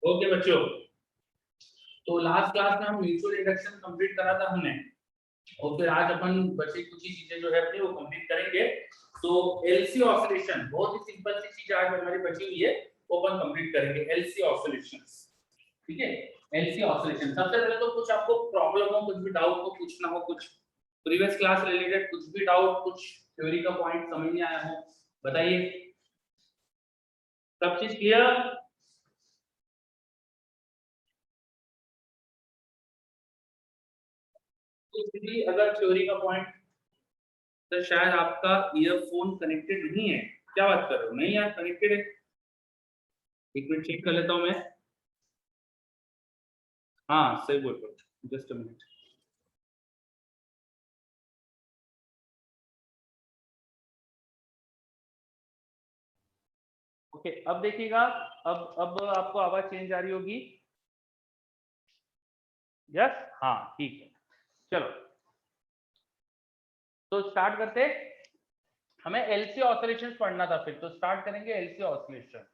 Okay बच्चों, तो last class में हम म्यूचुअल इंडक्शन कंप्लीट करा था हमने, और फिर आज अपन बची कुछ ही चीजें जो है अपनी वो कंप्लीट करेंगे। तो एलसी ऑसिलेशन बहुत ही सिंपल सी चीज आज हमारी बची हुई है, वो अपन कंप्लीट करेंगे। एलसी ऑसिलेशंस, ठीक है। एलसी ऑसिलेशन सबसे पहले तो कुछ आपको प्रॉब्लम हो, कुछ भी डाउट हो, पूछना हो, कुछ प्रीवियस क्लास रिलेटेड कुछ भी डाउट, कुछ थ्योरी का पॉइंट समझ नहीं आया हो, बताइए। सब चीज क्लियर? कुछ भी अगर थ्योरी का पॉइंट, तो शायद आपका ईयरफोन कनेक्टेड नहीं है। क्या बात कर रहे हो? नहीं यार, कनेक्टेड है। एक मिनट चेक कर लेता हूं मैं। हाँ सही बोल रहे हो, जस्ट अ मिनट। ओके, अब देखिएगा। अब आपको आवाज चेंज आ रही होगी। यस, हाँ ठीक है। चलो तो स्टार्ट करते। हमें एलसी ऑसिलेशन पढ़ना था, फिर तो स्टार्ट करेंगे एलसी ऑसिलेशन।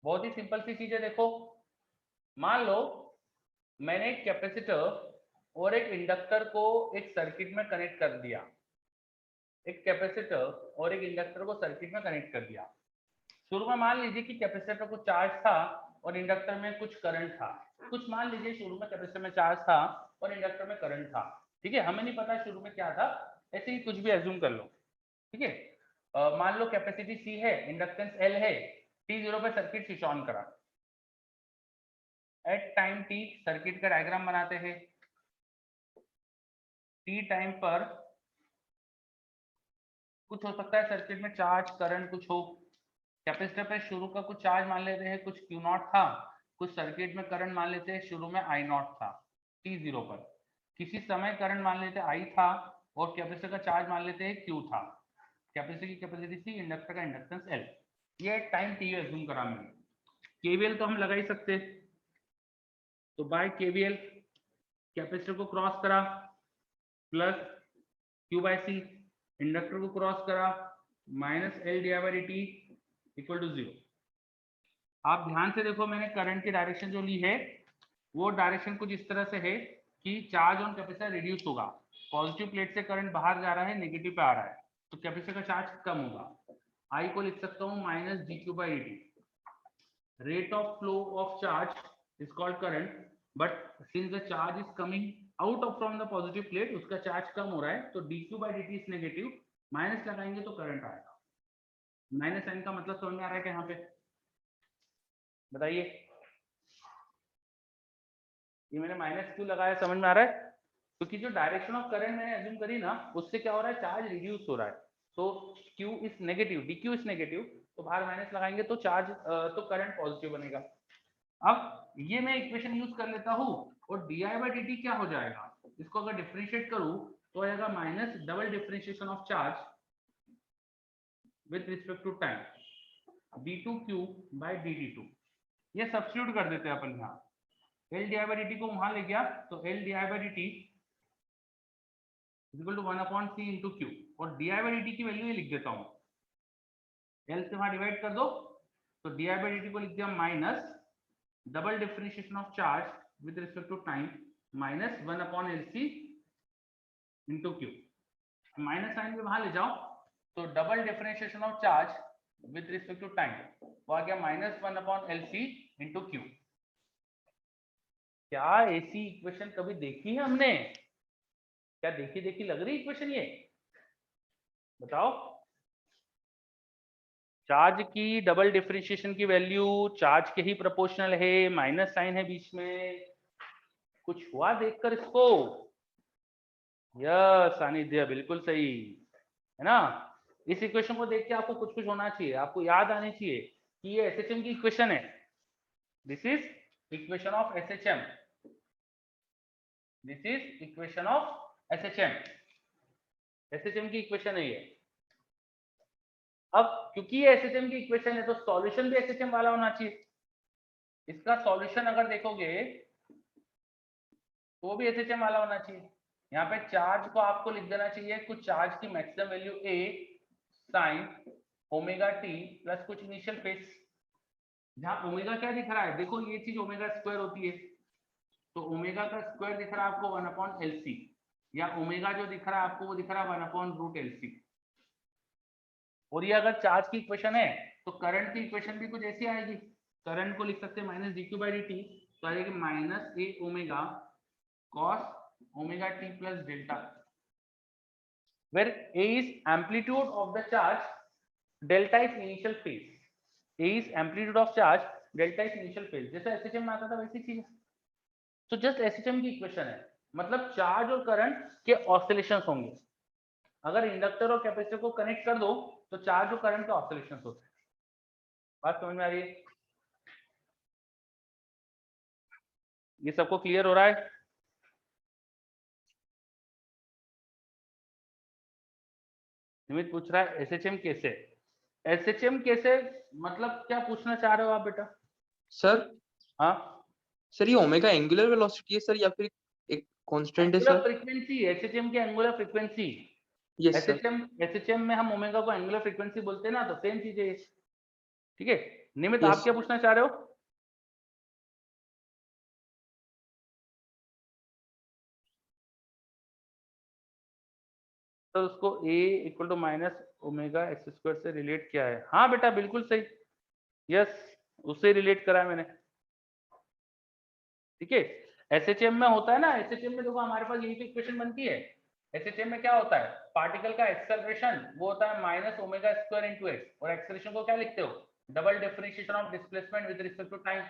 बहुत ही सिंपल सी चीज है, देखो। मान लो मैंने एक कैपेसिटर और एक इंडक्टर को एक सर्किट में कनेक्ट कर दिया। एक कैपेसिटर और एक इंडक्टर को सर्किट में कनेक्ट कर दिया। शुरू में मान लीजिए कि कैपेसिटर पर कुछ चार्ज था और इंडक्टर में कुछ करंट था। कुछ मान लीजिए शुरू में कैपेसिटर में चार्ज था और इंडक्टर में करंट था। ठीक है, हमें नहीं पता शुरू में क्या था, ऐसे ही कुछ भी एज्यूम कर लो। ठीक है, मान लो कैपेसिटी सी है, इंडक्टेंस एल है। t0 पे सर्किट स्विच ऑन करा। एट टाइम टी सर्किट का डायग्राम बनाते हैं। टी टाइम पर कुछ हो सकता है सर्किट में चार्ज करंट कुछ हो। कैपेसिटर पे शुरू का कुछ चार्ज मान लेते हैं, कुछ क्यू नॉट था। कुछ सर्किट में करंट मान लेते हैं, शुरू में आई नॉट था। t0 पर किसी समय करंट मान लेते हैं आई था, और कैपेसिटर का चार्ज मान लेते हैं क्यू था। कैपेसिटर की कैपेसिटी सी, इंडक्टर का इंडक्टेंस एल। ये टाइम टी एज्यूम करा मैंने। केवीएल तो हम लगा ही सकते, तो बाय केवीएल कैपेसिटर को क्रॉस करा, plus Q by C, inductor को क्रॉस करा, minus L D by D T equal to 0। आप ध्यान से देखो, मैंने करंट की डायरेक्शन जो ली है वो डायरेक्शन कुछ इस तरह से है कि चार्ज ऑन कैपेसिटर रिड्यूस होगा। पॉजिटिव प्लेट से करंट बाहर जा रहा है, नेगेटिव पे आ रहा है, तो कैपेसिटर का चार्ज कम होगा। आई को लिख सकता हूँ minus D Q by D T. Rate of flow of charge is called current, but since the charge is coming out of from the positive plate, उसका चार्ज कम हो रहा है, तो dq by dt is negative, minus लगाएंगे तो current आएगा। Minus sign का मतलब समझ में आ रहा है क्या यहाँ पे? बताइए, ये मैंने माइनस क्यों लगाया, समझ में आ रहा है? क्योंकि जो डायरेक्शन ऑफ करंट मैंने एज्यूम करी ना, उससे क्या हो रहा है, चार्ज रिड्यूस हो रहा है। तो q is negative, dq is negative, तो बाहर माइनस लगाएंगे तो चार्ज तो करंट पॉजिटिव बनेगा। अब ये मैं इक्वेशन यूज कर लेता हूं, और d I by D t क्या हो जाएगा, इसको अगर डिफरेंशिएट करूं तो आएगा minus double differentiation of charge with respect to time d two q by d d two. ये सब्स्टिट्यूट कर देते हैं अपन यहाँ। L d I by D T को वहां ले गया, तो l d I by D T equal to 1/c into q, और d I by D t की वैल्यू ये लिख देता हूँ। एल से वहां डिवाइड कर दो, तो D I by D T को लिख दिया minus double differentiation of charge with respect to time minus 1/LC into Q. Minus sign भी वहां ले जाओ, तो double differentiation of charge with respect to time वो आ गया माइनस 1/LC इंटू क्यू। क्या ऐसी इक्वेशन कभी देखी है हमने? क्या देखी देखी लग रही इक्वेशन ये? बताओ। चार्ज की डबल डिफरेंशिएशन की वैल्यू चार्ज के ही प्रोपोर्शनल है, माइनस साइन है बीच में। कुछ हुआ देखकर इसको? यस सानिध्य, बिल्कुल सही है ना। इस इक्वेशन को देख के आपको कुछ कुछ होना चाहिए, आपको याद आनी चाहिए कि ये एसएचएम की इक्वेशन है। This is equation of SHM, this is equation of SHM. SHM की इक्वेशन है ये। अब क्योंकि ये एसएचएम की इक्वेशन है, तो सॉल्यूशन भी एसएचएम वाला होना चाहिए। इसका सॉल्यूशन अगर देखोगे तो भी एसएचएम वाला होना चाहिए। यहाँ पे चार्ज को आपको लिख देना चाहिए कुछ चार्ज की मैक्सिमम वैल्यू ए साइन ओमेगा टी प्लस कुछ इनिशियल फेज। जहां ओमेगा क्या दिख रहा है, देखो ये चीज ओमेगा स्क्वायर होती है, तो ओमेगा का स्क्वायर दिख रहा है आपको 1/LC, या ओमेगा जो दिख रहा है आपको वो दिख रहा है 1/√LC। और ये अगर चार्ज की इक्वेशन है तो करंट की इक्वेशन भी कुछ ऐसी आएगी, करंट को लिख सकते हैं -dq/dt, तो आएगी -a cos omega t plus delta, where a is amplitude of the charge, delta is initial phase, a is amplitude of charge, delta is initial phase, जैसे एसएचएम में आता था वैसी चीज। तो जस्ट एसएचएम की इक्वेशन है, मतलब चार्ज और करंट के ऑसिलेशंस होंगे। अगर इंडक्टर और कैपेसिटर को कनेक्ट कर दो तो चार्ज और करंट के ऑसिलेशंस होते हैं। बात समझ में आ रही है? ये सबको क्लियर हो रहा है? निमित पूछ रहा है एसएचएम कैसे, एसएचएम कैसे मतलब क्या पूछना चाह रहे हो आप बेटा? सर हाँ सर, ये ओमेगा एंगुलर वेलोसिटी है सर या फिर एक कांस्टेंट है एंगुलर सर? फ्रीक्वेंसी, एसएचएम की angular frequency. Yes sir. SHM में हम ओमेगा को एंगुलर फ्रीक्वेंसी बोलते हैं ना, तो सेम चीज है। ठीक है निमित, आप यस क्या पूछना चाह रहे हो? तो उसको a equal to minus omega X square से रिलेट किया है। हाँ बेटा बिल्कुल सही, यस उससे रिलेट करा है मैंने। ठीक है एसएचएम में होता है ना, एसएचएम में देखो हमारे पास यही तो इक्वेशन बनती है। एसएचएम में क्या होता है, पार्टिकल का एक्सेलरेशन वो होता है minus omega square into X, और एक्सेलरेशन को क्या लिखते हो, double differentiation of displacement with respect to time.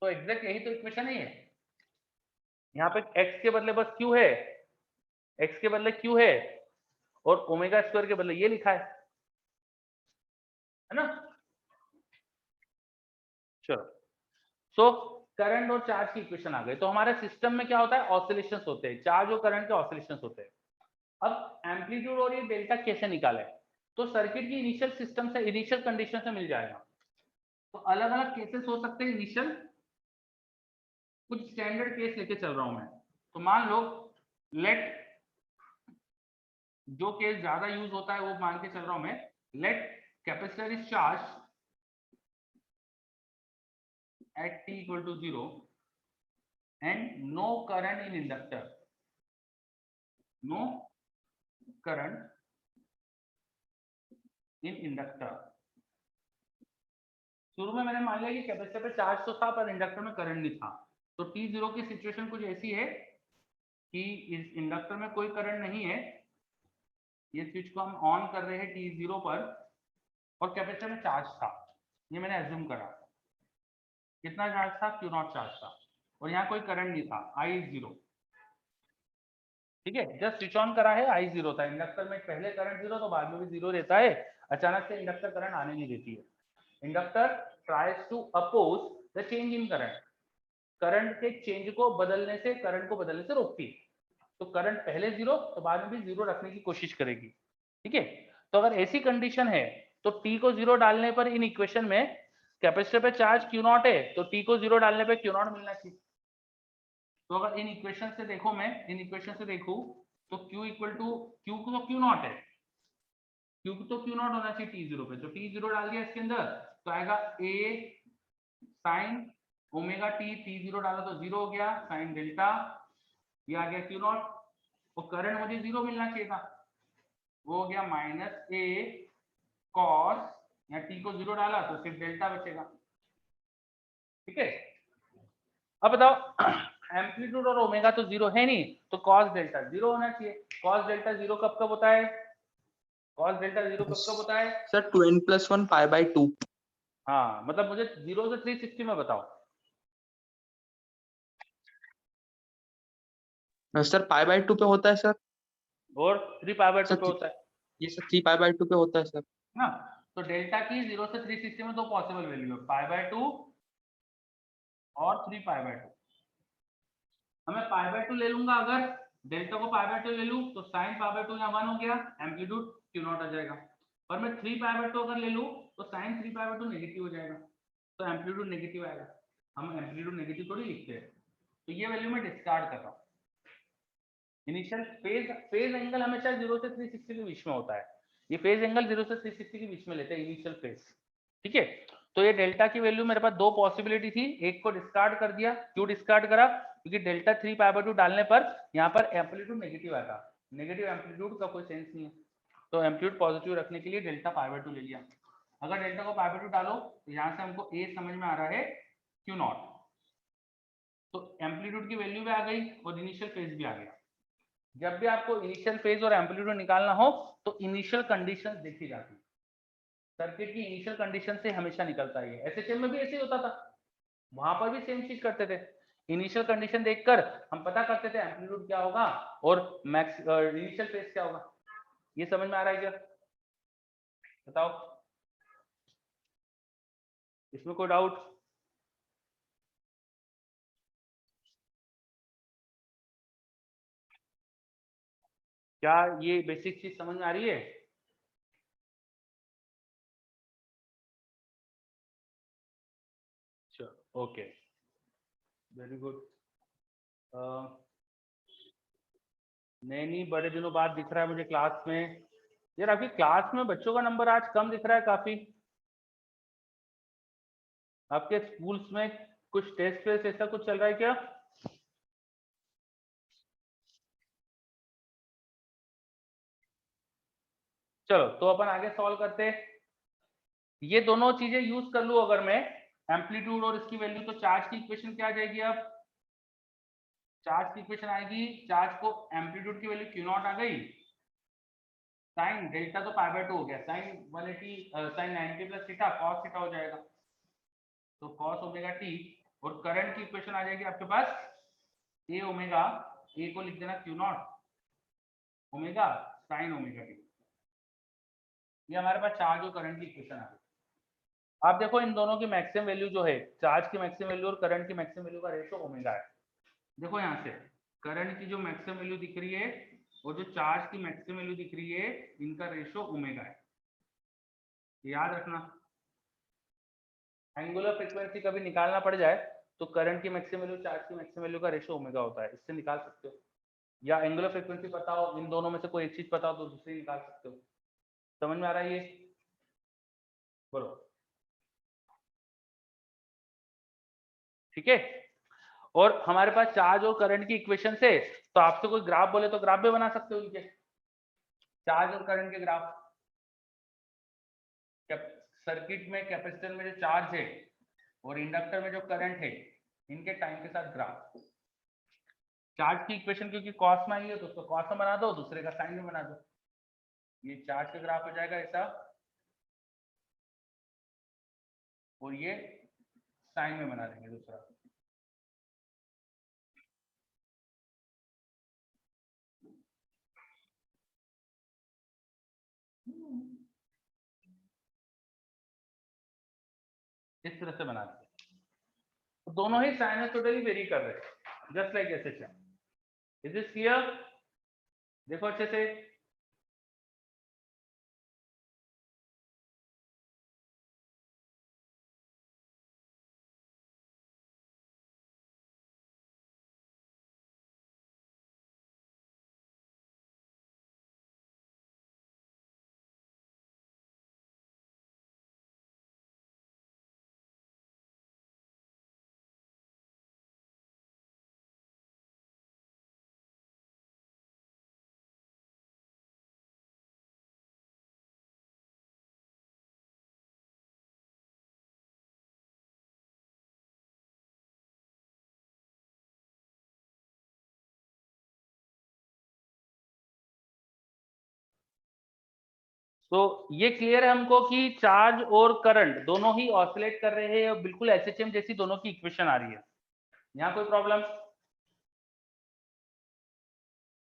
तो एग्जैक्ट यही तो इक्वेशन है। यहाँ पे x के बदले बस q है, x के बदले q है, और ओमेगा स्क्वायर के बदले ये लिखा है ना। चलो सो करंट और चार्ज की इक्वेशन आ गई। तो हमारे सिस्टम में क्या होता है, ऑसिलेशंस होते हैं, चार्ज और करंट के ऑसिलेशंस होते हैं। अब एम्पलीट्यूड और ये डेल्टा कैसे निकाले, तो सर्किट की इनिशियल सिस्टम से, इनिशियल कंडीशन से मिल जाएगा। तो अलग अलग केसेस हो सकते हैं इनिशियल, कुछ स्टैंडर्ड केस लेके चल रहा हूं मैं। तो मान लो लेट, जो केस ज्यादा यूज होता है वो मान के चल रहा हूं मैं, let capacitor is charge at t equal to 0 and no current in inductor, no current in inductor। शुरू में मैंने मान लिया कि कैपेसिटर पे चार्ज तो था पर इंडक्टर में करंट नहीं था। तो t0 की सिचुएशन कुछ ऐसी है कि इस इंडक्टर में कोई करंट नहीं है, ये स्विच को हम ऑन कर रहे हैं t0 पर, और कैपेसिटर में चार्ज था, ये मैंने एज्यूम करा। कितना चार्ज था, Q0 चार्ज था, और यहाँ कोई करंट नहीं था, I is 0। ठीक है जस्ट स्विच ऑन करा है, I 0 था, इंडक्टर में पहले करंट 0 तो बाद में भी 0 रहता है। अचानक से इंडक्टर करंट आने नहीं देती है। Inductor tries to oppose the change in current, current के चेंज को बदलने से, करंट को बदलने से रोकती है। तो करंट पहले 0 तो बाद में भी 0 रखने की कोशिश करेगी। ठीक है तो अगर ऐसी कंडीशन है तो t को 0 डालने पर इन इक्वेशन में कैपेसिटर पे चार्ज Q0 है, तो t को 0 डालने पे Q0 मिलना चाहिए। तो अगर इन इक्वेशन से देखो, मैं इन इक्वेशन से देखूं तो q इक्वल टू q को तो Q0 है, q तो Q0 होना चाहिए t0 पे, तो t0 डाल दिया इसके अंदर तो आएगा a साइन ओमेगा t0 डाला तो 0 हो गया, साइन डेल्टा, ये आ गया Q0, और करंट मुझे 0 मिलना चाहिए था, वो हो गया माइनस a कॉस, या t को 0 डाला तो सिर्फ डेल्टा बचेगा। ठीक है अब बताओ एम्पलीट्यूड और ओमेगा तो 0 है नहीं, तो कॉस डेल्टा 0 होना चाहिए। कॉस डेल्टा 0 कब कब होता है, कॉस डेल्टा 0 कब कब होता है? Sir 2n + 1 π/2। हाँ मतलब मुझे 0 से 360 में बताओ। सर π/2 पे होता है सर। और 3π/2 सर पे होता है ये सर 3π/2 पे होता है सर। ना। तो डेल्टा की 0 से 360 में दो पॉसिबल वैल्यू है, π/2 और 3π/2। हमें π/2 ले लूंगा, अगर डेल्टा को π/2 ले लूं तो साइन π/2 यहाँ 1 हो गया, एम्पलीट्यूड Q0 आ जाएगा। और मैं 3π/2 अगर ले लूं तो साइन 3π/2 नेगेटिव हो जाएगा, तो एम्पलीट्यूड नेगेटिव आएगा। हम एम्पलीट्यूड नेगेटिव थोड़ी लिखते हैं, तो ये वैल्यू मैं डिस्कार्ड कर रहा हूँ। इनिशियल फेज एंगल हमेशा 0 से 360 के बीच में होता है, ये फेज एंगल 0 से 360 के बीच में लेते हैं इनिशियल फेज। ठीक है, तो ये डेल्टा की वैल्यू मेरे पास दो पॉसिबिलिटी थी, एक को डिस्कार्ड कर दिया। क्यों डिस्कार्ड करा? क्योंकि डेल्टा 3π/2 डालने पर यहाँ पर एम्पलीट्यूड नेगेटिव आता, नेगेटिव एम्पलीट्यूड का कोई सेंस नहीं है, तो एम्पलीट्यूड पॉजिटिव रखने के लिए डेल्टा π/2 ले लिया। अगर डेल्टा को π/2 डालो तो यहाँ से हमको ए समझ में आ रहा है Q0, तो एम्पलीट्यूड की वैल्यू भी आ गई और इनिशियल फेज भी आ गया। जब भी आपको इनिशियल फेज और एम्पलीट्यूड निकालना हो तो इनिशियल कंडीशंस देखी जाती है, सर्किट की इनिशियल कंडीशन से हमेशा निकलता है। एसएचएम में भी ऐसे ही होता था, वहां पर भी सेम चीज करते थे, इनिशियल कंडीशन देखकर हम पता करते थे एम्पलीट्यूड क्या होगा और मैक्स इनिशियल फेज क्या होगा। ये समझ में आ रहा है क्या? बताओ, इसमें कोई डाउट? क्या ये बेसिक चीज समझ में आ रही है? चलो ओके, वेरी गुड। नहीं, बड़े दिनों बाद दिख रहा है मुझे क्लास में। यार आपकी क्लास में बच्चों का नंबर आज कम दिख रहा है काफी। आपके स्कूल्स में कुछ टेस्ट वेस्ट ऐसा कुछ चल रहा है क्या? चलो तो अपन आगे सॉल्व करते हैं। ये दोनों चीजें यूज कर लूं अगर मैं, एम्पलीट्यूड और इसकी वैल्यू, तो चार्ज की इक्वेशन क्या आ जाएगी? अब चार्ज की इक्वेशन आएगी, चार्ज को एम्पलीट्यूड की वैल्यू Q0 आ गई, साइन डेल्टा तो π/2 हो गया, sine 180 sine 90 plus theta cos theta हो जाएगा, तो कॉस ओमेगा टी, और करंट की इक्वेशन आ जाएगी आपके पास ए ओमेगा, ए को लिख देना Q0 omega sine omega T. ये हमारे पास चार्ज और करंट की इक्वेशन आ गई। आप देखो इन दोनों की मैक्सिमम वैल्यू जो है, चार्ज की मैक्सिमम वैल्यू और करंट की मैक्सिमम वैल्यू का रेशो ओमेगा है। देखो यहाँ से करंट की जो मैक्सिमम वैल्यू दिख रही है और जो चार्ज की मैक्सिमम वैल्यू दिख रही है, इनका रेशो ओमेगा है, याद रखना। एंगुलर फ्रीक्वेंसी कभी निकालना पड़ जाए तो करंट की मैक्सिमम वैल्यू चार्ज की मैक्सिमम वैल्यू का रेशो ओमेगा होता है, इससे निकाल सकते हो। या एंगुलर फ्रीक्वेंसी पता हो, इन दोनों में से कोई एक चीज पता हो तो दूसरी निकाल सकते हो। समझ में आ रहा है ये? बोलो। ठीक है, और हमारे पास चार्ज और करंट की इक्वेशन से, तो आपसे कोई ग्राफ बोले तो ग्राफ भी बना सकते हो इनके, चार्ज और करंट के ग्राफ। सर्किट में कैपेसिटर में जो चार्ज है और इंडक्टर में जो करंट है, इनके टाइम के साथ ग्राफ। चार्ज की इक्वेशन क्योंकि कॉस में आई है तो उसको कॉस में बना दो, दूसरे का साइन में बना दो, ये चार्ज का ग्राफ हो जाएगा ऐसा, और ये साइन में बना देंगे दूसरा। इस तरह से बना देंगे, तो दोनों ही साइनसोइडली वेरी कर रहे हैं, just like SHM. Is this clear? देखो अच्छे से, तो ये क्लियर है हमको कि चार्ज और करंट दोनों ही ऑसिलेट कर रहे हैं और बिल्कुल एसएचएम जैसी दोनों की इक्वेशन आ रही है। यहाँ कोई प्रॉब्लम?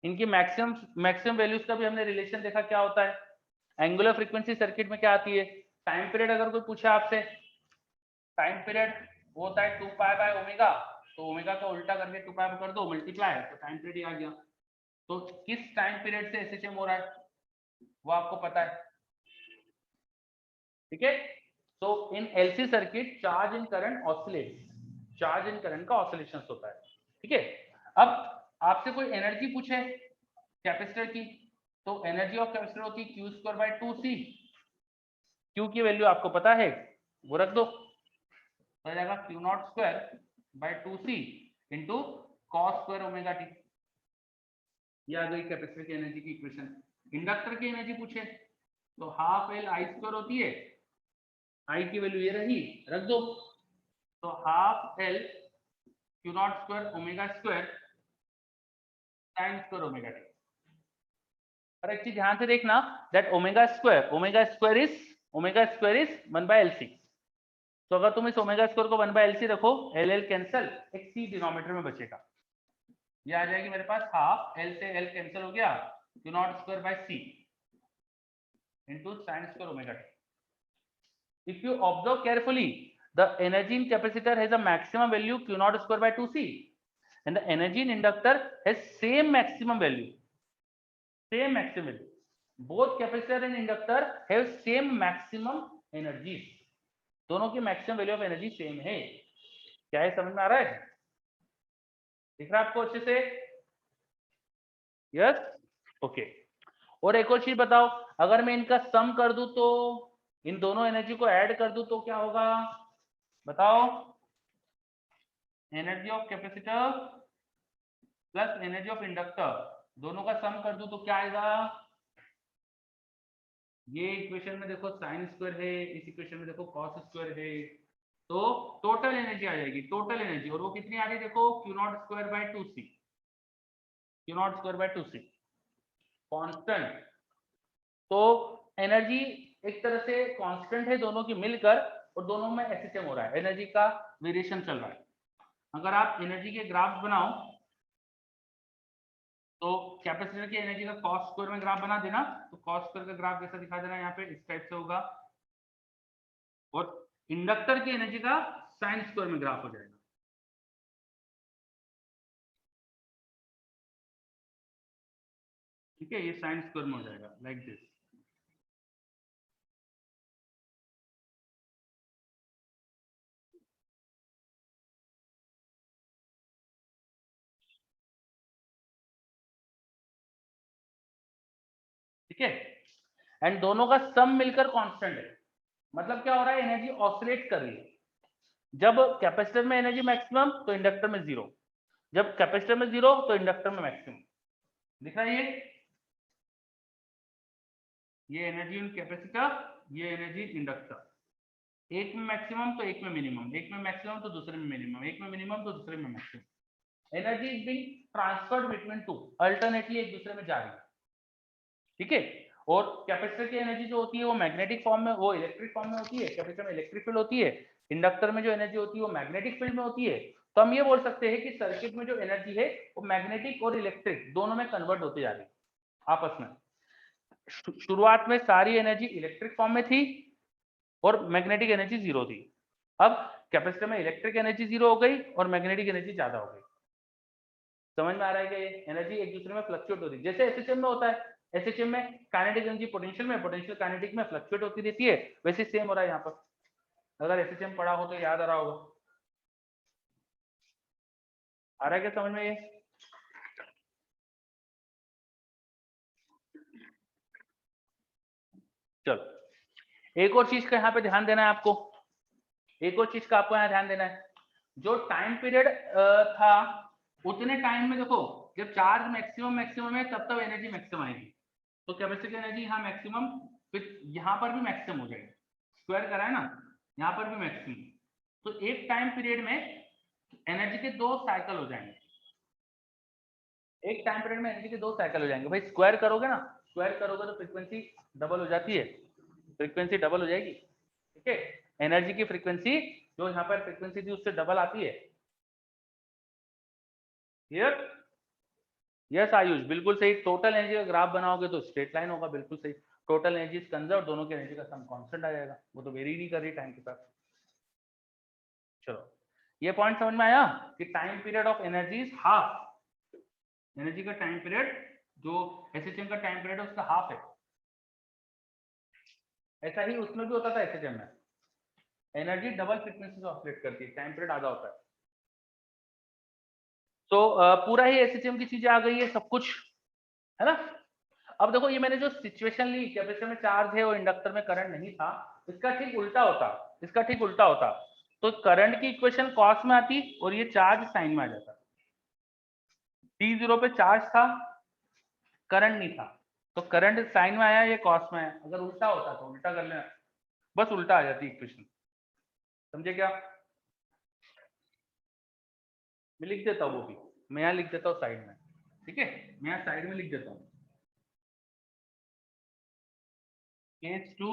इनकी मैक्सिमम वैल्यूज का भी हमने रिलेशन देखा क्या होता है। एंगुलर फ्रीक्वेंसी सर्किट में क्या आती है, टाइम पीरियड अगर कोई पूछे आपसे, टाइम पीरियड वो होता है 2π/ओमेगा, तो ओमेगा का उल्टा करके 2π कर दो मल्टीप्लाई, तो टाइम पीरियड आ गया। तो किस टाइम पीरियड से एसएचएम हो रहा है वो आपको पता है, ठीक है। तो in LC circuit charge in current oscillate, charge in current का ऑसिलेशन होता है, ठीक है। अब आपसे कोई एनर्जी पूछे कैपेसिटर की, तो एनर्जी ऑफ कैपेसिटर होती है Q² / 2C। Q की वैल्यू आपको पता है वो रख दो, तो जाएगा Q naught square bye 2c into cos square omega T. ये आ गई कैपेसिटर की एनर्जी की इक्वेशन। इंडक्टर की एनर्जी पूछे तो हाफ एल आई स्क्वायर होती है, आई की वैल्यू ये रही, रख दो, तो half L Q naught square omega square sine square omega T. और एक चीज ध्यान से देखना, that omega square is 1 by LC. तो अगर तुम इस ओमेगा स्क्वायर को 1 बाय एलसी रखो, एल एल कैंसल, एक सी डिनोमिनेटर में बचेगा, ये आ जाएगी मेरे पास हाफ एल से एल कैंसिल हो गया, Q naught square by C into sine square omega T. If you observe carefully, the energy in capacitor has a maximum value q naught square by 2c, and the energy in inductor has same maximum value. Both capacitor and inductor have same maximum energies. दोनों की maximum value of energy same है। क्या है, समझ में आ रहा है? दिख रहा है आपको अच्छे से? Yes, okay. और एक और चीज बताओ, अगर मैं इनका सम कर दूं तो, इन दोनों एनर्जी को ऐड कर दूं तो क्या होगा, बताओ? Energy of capacitor plus energy of inductor, दोनों का सम कर दूं तो क्या आएगा? ये इक्वेशन में देखो साइन स्क्वायर है, इस इक्वेशन में देखो कॉस स्क्वायर है, तो टोटल एनर्जी आ जाएगी, टोटल एनर्जी, और वो कितनी आ रही है देखो, Q naught square bye 2c, Q naught square bye 2c constant. तो एनर्जी एक तरह से कांस्टेंट है दोनों की मिलकर, और दोनों में एसएचएम हो रहा है, एनर्जी का वेरिएशन चल रहा है। अगर आप एनर्जी के ग्राफ बनाओ तो कैपेसिटर की एनर्जी का कॉस स्क्वायर में ग्राफ बना देना, तो कॉस स्क्वायर का ग्राफ जैसा दिखा देना यहाँ पे, इस टाइप से होगा, और इंडक्टर की एनर्जी का साइन स्क्वायर में ग्राफ हो जाएगा। ठीक है, ये साइन स्क्वायर में हो जाएगा लाइक दिस। ठीक है, एंड दोनों का सम मिलकर कांस्टेंट है, मतलब क्या हो रहा है, एनर्जी ऑसिलेट कर रही है। जब कैपेसिटर में एनर्जी मैक्सिमम तो इंडक्टर में जीरो, जब कैपेसिटर में जीरो तो इंडक्टर में मैक्सिमम। दिख रहा है ये एनर्जी इन कैपेसिटर, ये एनर्जी इंडक्टर, एक में मैक्सिमम तो एक में मिनिमम, एक में मैक्सिमम तो दूसरे में मिनिमम, एक में मिनिमम तो दूसरे में maximum. Energy is being transferred between two, alternately एक दूसरे में जा रही है। ठीक है, और कैपेसिटर की एनर्जी जो होती है वो मैग्नेटिक फॉर्म में, वो इलेक्ट्रिक फॉर्म में होती है, कैपेसिटर में इलेक्ट्रिक फील्ड होती है, इंडक्टर में जो एनर्जी होती है वो मैग्नेटिक फील्ड में होती है। तो हम ये बोल सकते हैं कि सर्किट में जो एनर्जी है वो मैग्नेटिक और इलेक्ट्रिक दोनों में कन्वर्ट होती जा रही है आपस में। शुरुआत में सारी एनर्जी इलेक्ट्रिक फॉर्म में थी और मैग्नेटिक एनर्जी जीरो थी, अब कैपेसिटर में इलेक्ट्रिक एनर्जी जीरो हो गई और मैग्नेटिक एनर्जी ज्यादा हो गई। समझ में आ रहा है कि ये एनर्जी एक दूसरे में फ्लक्चुएट होती है, जैसे एसएचएम में होता है, एसएचएम में काइनेटिक एनर्जी पोटेंशियल में, पोटेंशियल काइनेटिक में फ्लक्चुएट होती रहती है, वैसे सेम हो रहा है यहाँ पर। अगर एसएचएम पढ़ा हो तो याद आ रहा होगा, आ रहा है क्या समझ में ये? चलो, एक और चीज का यहाँ पे ध्यान देना है आपको, एक और चीज का आपको यहाँ ध्यान देना है, जो टाइम पीरियड था उतने टाइम में देखो, जब चार्ज मैक्सिमम है तब तब एनर्जी मैक्सिमम आएगी, तो कैपेसिटर की एनर्जी यहाँ मैक्सिमम, फिर यहाँ पर भी मैक्सिमम हो जाएगी, स्क्वायर करा है ना, यहाँ पर भी मैक्सिमम। तो एक टाइम पीरियड में एनर्जी के दो साइकिल हो जाएंगे, एक टाइम पीरियड में एनर्जी के दो साइकिल हो जाएंगे। भाई स्क्वायर करोगे ना, स्क्वायर करोगे तो फ्रीक्वेंसी डबल हो जाती है, फ्रीक्वेंसी डबल हो जाएगी। ठीक है, एनर्जी की फ्रीक्वेंसी जो यहाँ पर फ्रीक्वेंसी थी उससे डबल आती है। क्लियर? यस आयुष, बिल्कुल सही। टोटल एनर्जी का ग्राफ बनाओगे तो स्ट्रेट लाइन होगा, बिल्कुल सही। टोटल एनर्जी इज कंजर्व, दोनों की एनर्जी का सम कांस्टेंट आ जाएगा, वो तो वेरी नहीं कर रही टाइम के साथ। चलो, ये पॉइंट समझ में आया कि time period of energy is half, energy का टाइम पीरियड जो एसएचएम का टाइम पीरियड है उसका हाफ है। ऐसा ही उसमें भी होता था, एसएचएम में एनर्जी डबल फ्रीक्वेंसी से ऑसिलेट करती है, टाइम पीरियड आधा होता है। तो पूरा ही एसएचएम की चीजें आ गई है, सब कुछ है ना। अब देखो ये मैंने जो सिचुएशन ली, कैपेसिटर में चार्ज है और इंडक्टर में करंट नहीं था, इसका ठीक उल्टा होता, इसका ठीक उल्टा होता, तो करंट की इक्वेशन कॉस में आती और ये चार्ज साइन में आ जाता। t0 पे चार्ज था, करंट नहीं था, तो करंट साइन में आया, ये कॉस में आया। अगर उल्टा होता तो उल्टा कर लेना, बस उल्टा आ जाती इक्वेशन। समझे क्या? मैं लिख देता हूँ, वो भी मैं यहाँ लिख देता हूँ साइड में, ठीक है, मैं यहाँ साइड में लिख देता हूँ। केस 2,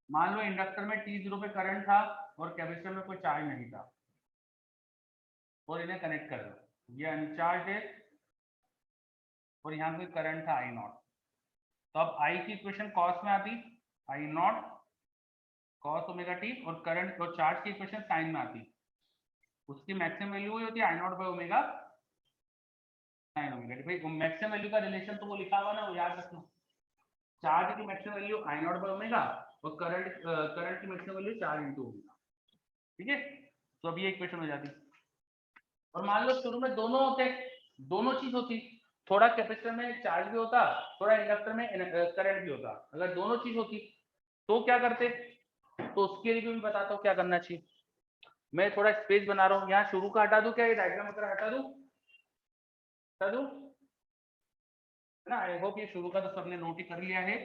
मान लो इंडक्टर में t0 पे करंट था और कैपेसिटर में कोई चार्ज नहीं था, और इन्हें कनेक्ट कर दो, ये अनचार्ज है और यहाँ कोई करंट था I0, तो अब I की इक्वेशन कॉस में आती, I0 cos ओमेगा टी, और करंट और चार्ज की इक्वेशन साइन में आती, उसकी मैक्सिमम वैल्यू वही होती है I0 by omega sine omega T. भाई मैक्सिमम वैल्यू का रिलेशन तो वो लिखा हुआ ना, वो याद रखना। चार्ज की maximum value I0 by omega और करंट की maximum value charge into omega, ठीक है। तो अब ये इक्वेशन हो जाती। और मान लो शुरू में दोनों होते, दोनों चीज होती, थोड़ा कैपेसिटर में चार्ज भी होता, थोड़ा इंडक्टर में करंट भी होता। अगर दोनों चीज होती तो क्या करते, तो उसके लिए भी मैं बताता हूँ क्या करना चाहिए। मैं थोड़ा स्पेस बना रहा हूँ, यहाँ शुरू का हटा दूं क्या, ये डायग्राम वगैरह हटा दूं, ना? आई होप ये शुरू का तो सबने नोट ही कर लिया है।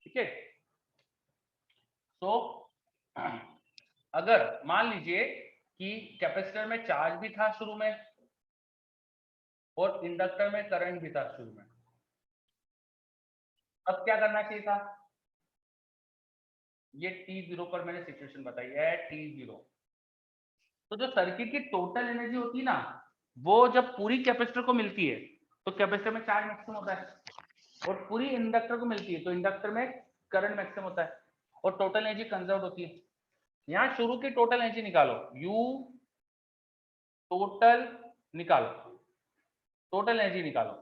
ठीक है, तो अगर मान लीजिए कि कैपेसिटर में चार्ज भी था शुरू में और इंडक्टर में करंट भी था शुरू में, अब क्या करना चाहिए था? ये t0 पर मैंने सिचुएशन बताई है, t0, तो जो सर्किट की टोटल एनर्जी होती है ना, वो जब पूरी कैपेसिटर को मिलती है तो कैपेसिटर में चार्ज मैक्सिमम होता है, और पूरी इंडक्टर को मिलती है तो इंडक्टर में करंट मैक्सिमम होता है, और टोटल एनर्जी कंजर्व होती है। यहाँ शुरू की टोटल एनर्जी निकालो, U टोटल निकालो, टोटल एनर्जी निकालो,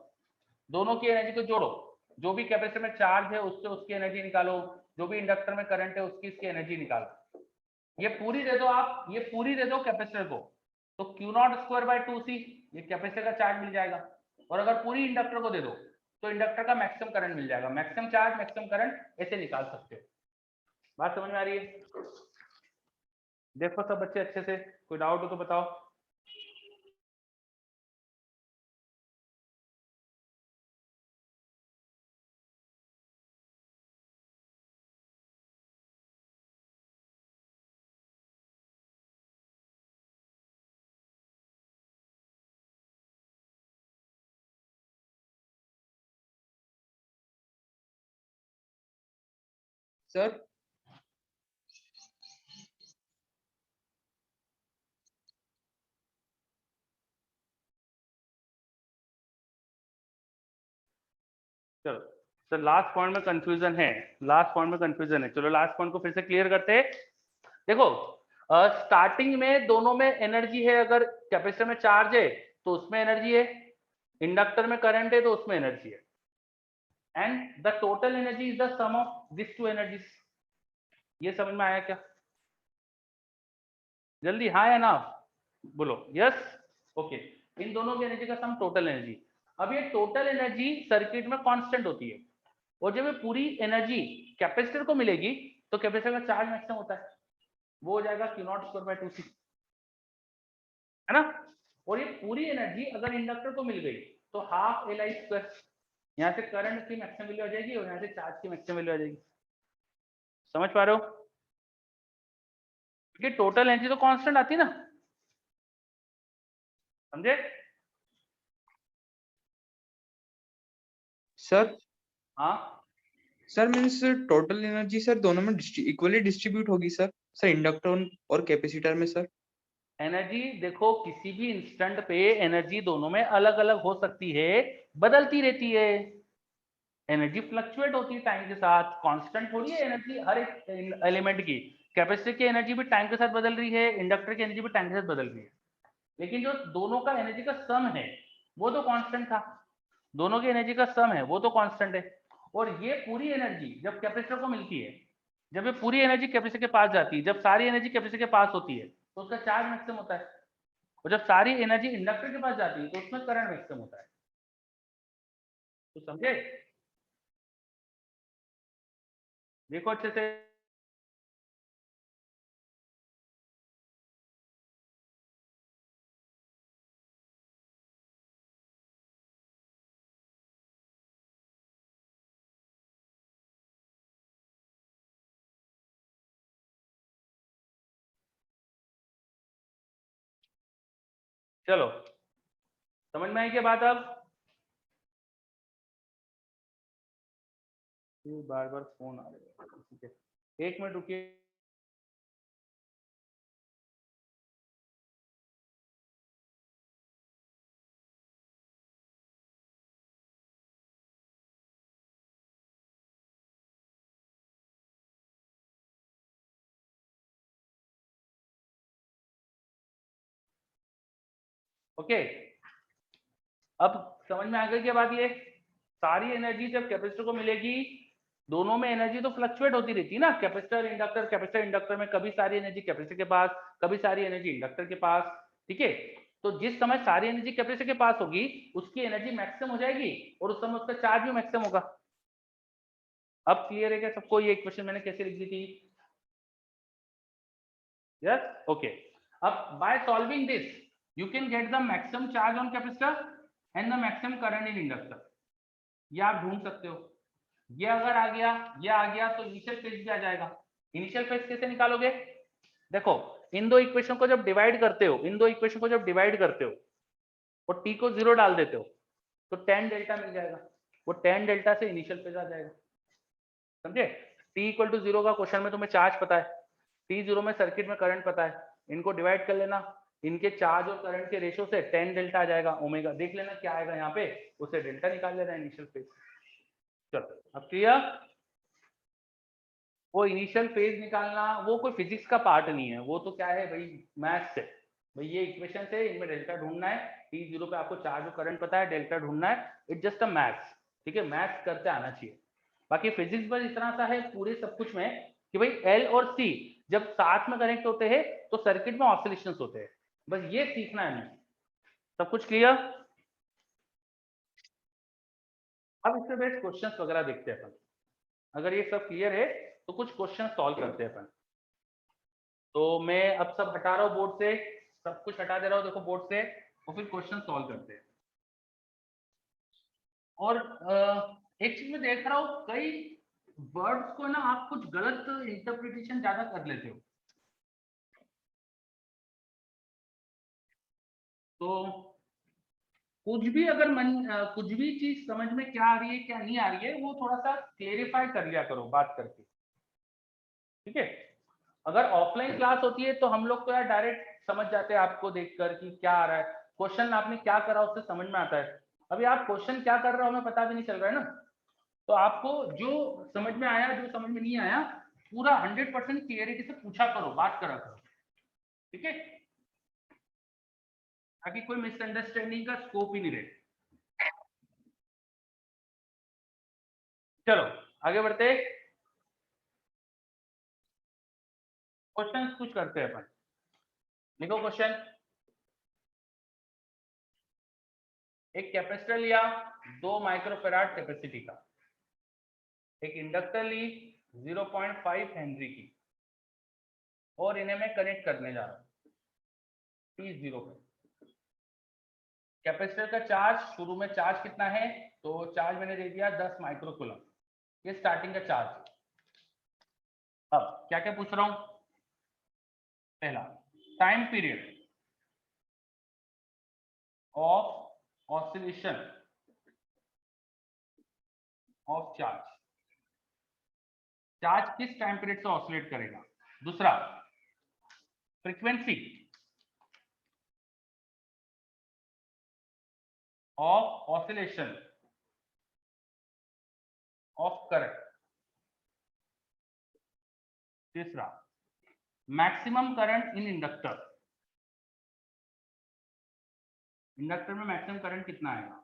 दोनों की एनर्जी को जोड़ो, जो भी कैपेसिटर में चार्ज है उससे उसकी एनर्जी निकालो, जो भी इंडक्टर में करंट है उसकी इसकी एनर्जी निकालो। ये पूरी दे दो आप, ये पूरी दे दो कैपेसिटर को, तो Q0²/2C ये कैपेसिटर का चार्ज मिल जाएगा। और अगर पूरी इंडक्टर को दे दो तो इंडक्टर का मैक्सिमम करंट मिल जाएगा। मैक्सिमम चार्ज मैक्सिमम करंट ऐसे निकाल सकते हो। बात समझ में आ रही है? देखो सब बच्चे अच्छे से, कोई डाउट हो तो बताओ। सर चलो सर, लास्ट पॉइंट में कंफ्यूजन है, लास्ट पॉइंट में कंफ्यूजन है, चलो लास्ट पॉइंट को फिर से क्लियर करते हैं। देखो स्टार्टिंग में दोनों में एनर्जी है, अगर कैपेसिटर में चार्ज है तो उसमें एनर्जी है, इंडक्टर में करंट है तो उसमें एनर्जी है, and the total energy is the sum of this two energies. ये समझ में आया क्या? जल्दी हाँ या ना बोलो, यस ओके। इन दोनों की एनर्जी का सम टोटल एनर्जी। अब ये टोटल एनर्जी सर्किट में कांस्टेंट होती है, और जब ये पूरी एनर्जी कैपेसिटर को मिलेगी तो कैपेसिटर का चार्ज मैक्सिमम होता है, वो हो जाएगा Q0²/2C, है ना? और ये पूरी एनर्जी अगर इंडक्टर को मिल गई तो ½ Li², यहाँ से करंट की मैक्सिमम वैल्यू आ जाएगी और यहाँ से चार्ज की मैक्सिमम वैल्यू आ जाएगी। समझ पा रहे हो? क्योंकि टोटल एनर्जी तो कांस्टेंट आती ना, समझे? सर हाँ sir means total energy sir दोनों में इक्वली डिस्ट्रीब्यूट होगी सर, सर इंडक्टर और कैपेसिटर में सर। एनर्जी देखो, किसी भी इंस्टेंट पे एनर्जी दोनों में अलग अलग हो सकती है, बदलती रहती है। एनर्जी फ्लक्चुएट होती है टाइम के साथ, कांस्टेंट थोड़ी है एनर्जी हर एक एलिमेंट की। कैपेसिटर की एनर्जी भी टाइम के साथ बदल रही है, इंडक्टर की एनर्जी भी टाइम के साथ बदल रही है, लेकिन जो दोनों का एनर्जी का सम है वो तो कांस्टेंट था, दोनों की एनर्जी का सम है वो तो कांस्टेंट है। और ये पूरी एनर्जी जब कैपेसिटर को मिलती है जब ये पूरी एनर्जी कैपेसिटर के पास जाती है, जब सारी एनर्जी कैपेसिटर के पास होती है तो उसका चार्ज मैक्सिमम होता है, और जब सारी एनर्जी इंडक्टर के पास जाती है तो उसमें करंट मैक्सिमम होता है। तो समझे? देखो अच्छे से। चलो, समझ में आई क्या बात? अब बार बार फोन आ रहा है, ठीक है, 1 मिनट रुकिए। ओके, अब समझ में आ गई क्या बात? ये सारी एनर्जी जब कैपेसिटर को मिलेगी, दोनों में एनर्जी तो फ्लक्चुएट होती रहती है ना, कैपेसिटर इंडक्टर में कभी सारी एनर्जी कैपेसिटर के पास, कभी सारी एनर्जी इंडक्टर के पास, ठीक है। तो जिस समय सारी एनर्जी कैपेसिटर के पास होगी उसकी एनर्जी मैक्सिमम हो जाएगी और उस समय उसका चार्ज भी मैक्सिमम होगा। अब क्लियर है क्या सबको ये इक्वेशन मैंने कैसे लिख दी थी? Yes, okay. अब by solving this you can get the maximum charge on capacitor and the maximum current in inductor. ये आप ढूंढ सकते हो। ये अगर आ गया, ये आ गया तो इनिशियल फेज भी आ जाएगा। इनिशियल फेज कैसे निकालोगे? देखो, इन दो इक्वेशन को जब डिवाइड करते हो, इन दो इक्वेशन को जब डिवाइड करते हो और टी को 0 डाल देते हो तो tan डेल्टा मिल जाएगा। वो tan डेल्टा से इनिशियल फेज आ जाएगा। समझे? t इक्वल टू 0 का क्वेश्चन में तुम्हें चार्ज पता है, t0 में सर्किट में करंट पता है, इनको डिवाइड कर लेना, इनके चार्ज और करंट के रेशियो से tan डेल्टा आ जाएगा, ओमेगा देख लेना क्या आएगा यहाँ पे, उसे डेल्टा निकाल लेना इनिशियल फेज। चलो, अब क्लियर? वो इनिशियल फेज निकालना वो कोई फिजिक्स का पार्ट नहीं है, वो तो क्या है भाई, मैथ्स है भाई। ये इक्वेशन से इनमें डेल्टा ढूंढना है, t0 पे आपको चार्ज और करंट पता है, डेल्टा ढूंढना है, इट्स जस्ट अ मैथ्स, ठीक है, मैथ्स करते आना चाहिए। बाकी फिजिक्स बस इतना सा है पूरे सब कुछ में कि भाई एल और सी जब साथ में कनेक्ट होते हैं तो सर्किट में ऑसिलेशंस होते हैं, बस ये सीखना है हमें। सब कुछ क्लियर? अब इससे बेस्ट क्वेश्चंस वगैरह देखते हैं अपन। अगर ये सब क्लियर है तो कुछ क्वेश्चन सॉल्व करते हैं अपन। तो मैं अब सब हटा रहा हूँ बोर्ड से, सब कुछ हटा दे रहा हूँ देखो बोर्ड से, और फिर क्वेश्चन सॉल्व करते हैं। और एक चीज मैं देख रहा हूँ, कई वर्ड्स को ना आप कुछ गलत इंटरप्रिटेशन ज्यादा कर लेते हो। तो कुछ भी अगर कुछ भी चीज समझ में क्या आ रही है क्या नहीं आ रही है वो थोड़ा सा क्लेरिफाई कर लिया करो बात करके, ठीक है। अगर ऑफलाइन क्लास होती है तो हम लोग तो यार डायरेक्ट समझ जाते हैं आपको देखकर कि क्या आ रहा है, क्वेश्चन आपने क्या करा उससे समझ में आता है। अभी आप क्वेश्चन क्या कर रहे हो हमें पता भी नहीं चल रहा है ना, तो आपको जो समझ में आया जो समझ में नहीं आया पूरा 100% क्लियरिटी से पूछा करो, बात करा करो, ठीक है, ताकि कोई मिसअंडरस्टैंडिंग का स्कोप ही नहीं रहे। चलो आगे बढ़ते, क्वेश्चन कुछ करते हैं अपन। लिखो क्वेश्चन। एक कैपेसिटर लिया 2 माइक्रोफेराड कैपेसिटी का, एक इंडक्टर ली 0.5 हेनरी की, और इन्हें मैं कनेक्ट करने जा रहा हूँ t0 पे। कैपेसिटर का चार्ज शुरू में चार्ज कितना है, तो चार्ज मैंने दे दिया 10 माइक्रोकूलम, ये स्टार्टिंग का चार्ज। अब क्या क्या पूछ रहा हूं? पहला, time period of oscillation of charge, charge किस टाइम पीरियड से ऑसिलेट करेगा। दूसरा, frequency of oscillation of current. तीसरा, maximum current in inductor, inductor में मैक्सिमम करंट कितना आएगा।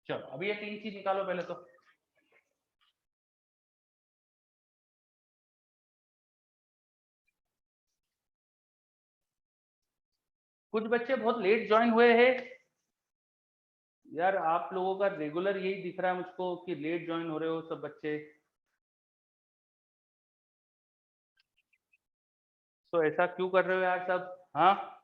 चलो अभी ये 3 चीज निकालो पहले तो। कुछ बच्चे बहुत लेट ज्वाइन हुए हैं यार, आप लोगों का रेगुलर यही दिख रहा है मुझको कि लेट ज्वाइन हो रहे हो सब बच्चे। तो ऐसा क्यों कर रहे हो यार सब? हाँ,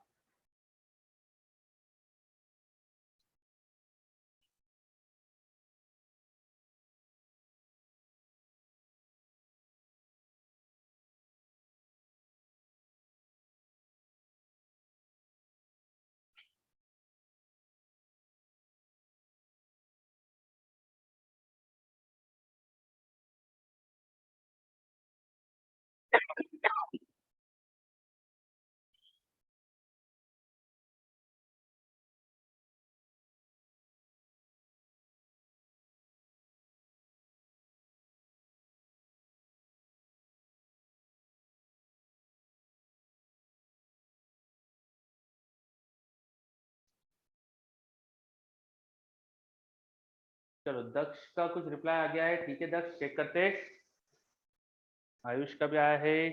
चलो दक्ष का कुछ रिप्लाई आ गया है, ठीक है दक्ष चेक करते हैं। आयुष का भी आया है।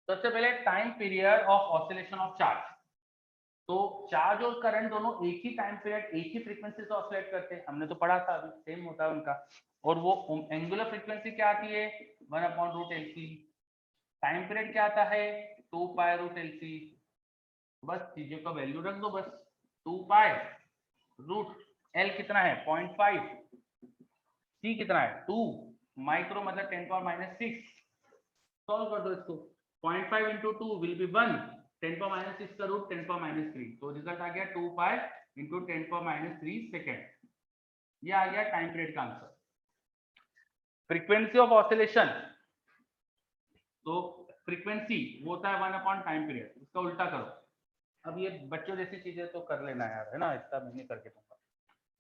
सबसे पहले time period of oscillation of charge. तो चार्ज और करंट दोनों एक ही टाइम पीरियड एक ही फ्रीक्वेंसी से ऑसिलेट करते हैं, हमने तो पढ़ा था अभी, सेम होता है उनका। और वो एंगुलर फ्रीक्वेंसी क्या आती है? 1/√LC। टाइम पीरियड क्या आता है? 2π√LC। बस चीजों का वैल्यू रख दो बस। 2π√L कितना है? 0.5। C कितना है? 2 माइक्रो मतलब 10⁻⁻⁶। सॉल्व कर दो इसको। 0.5 इंटू 2 विल बी 1। 10⁻⁶ का रूट 10⁻3। तो रिजल्ट आ गया 2π इंटू 10⁻3 सेकेंड। ये आ गया टाइम पीरियड का आंसर। फ्रीक्वेंसी ऑफ ऑसिलेशन, तो फ्रीक्वेंसी वो होता है 1 टाइम पीरियड, इसका उल्टा करो। अब ये बच्चों जैसी चीजें तो कर लेना यार, है ना, इतना मैं नहीं करके दूंगा।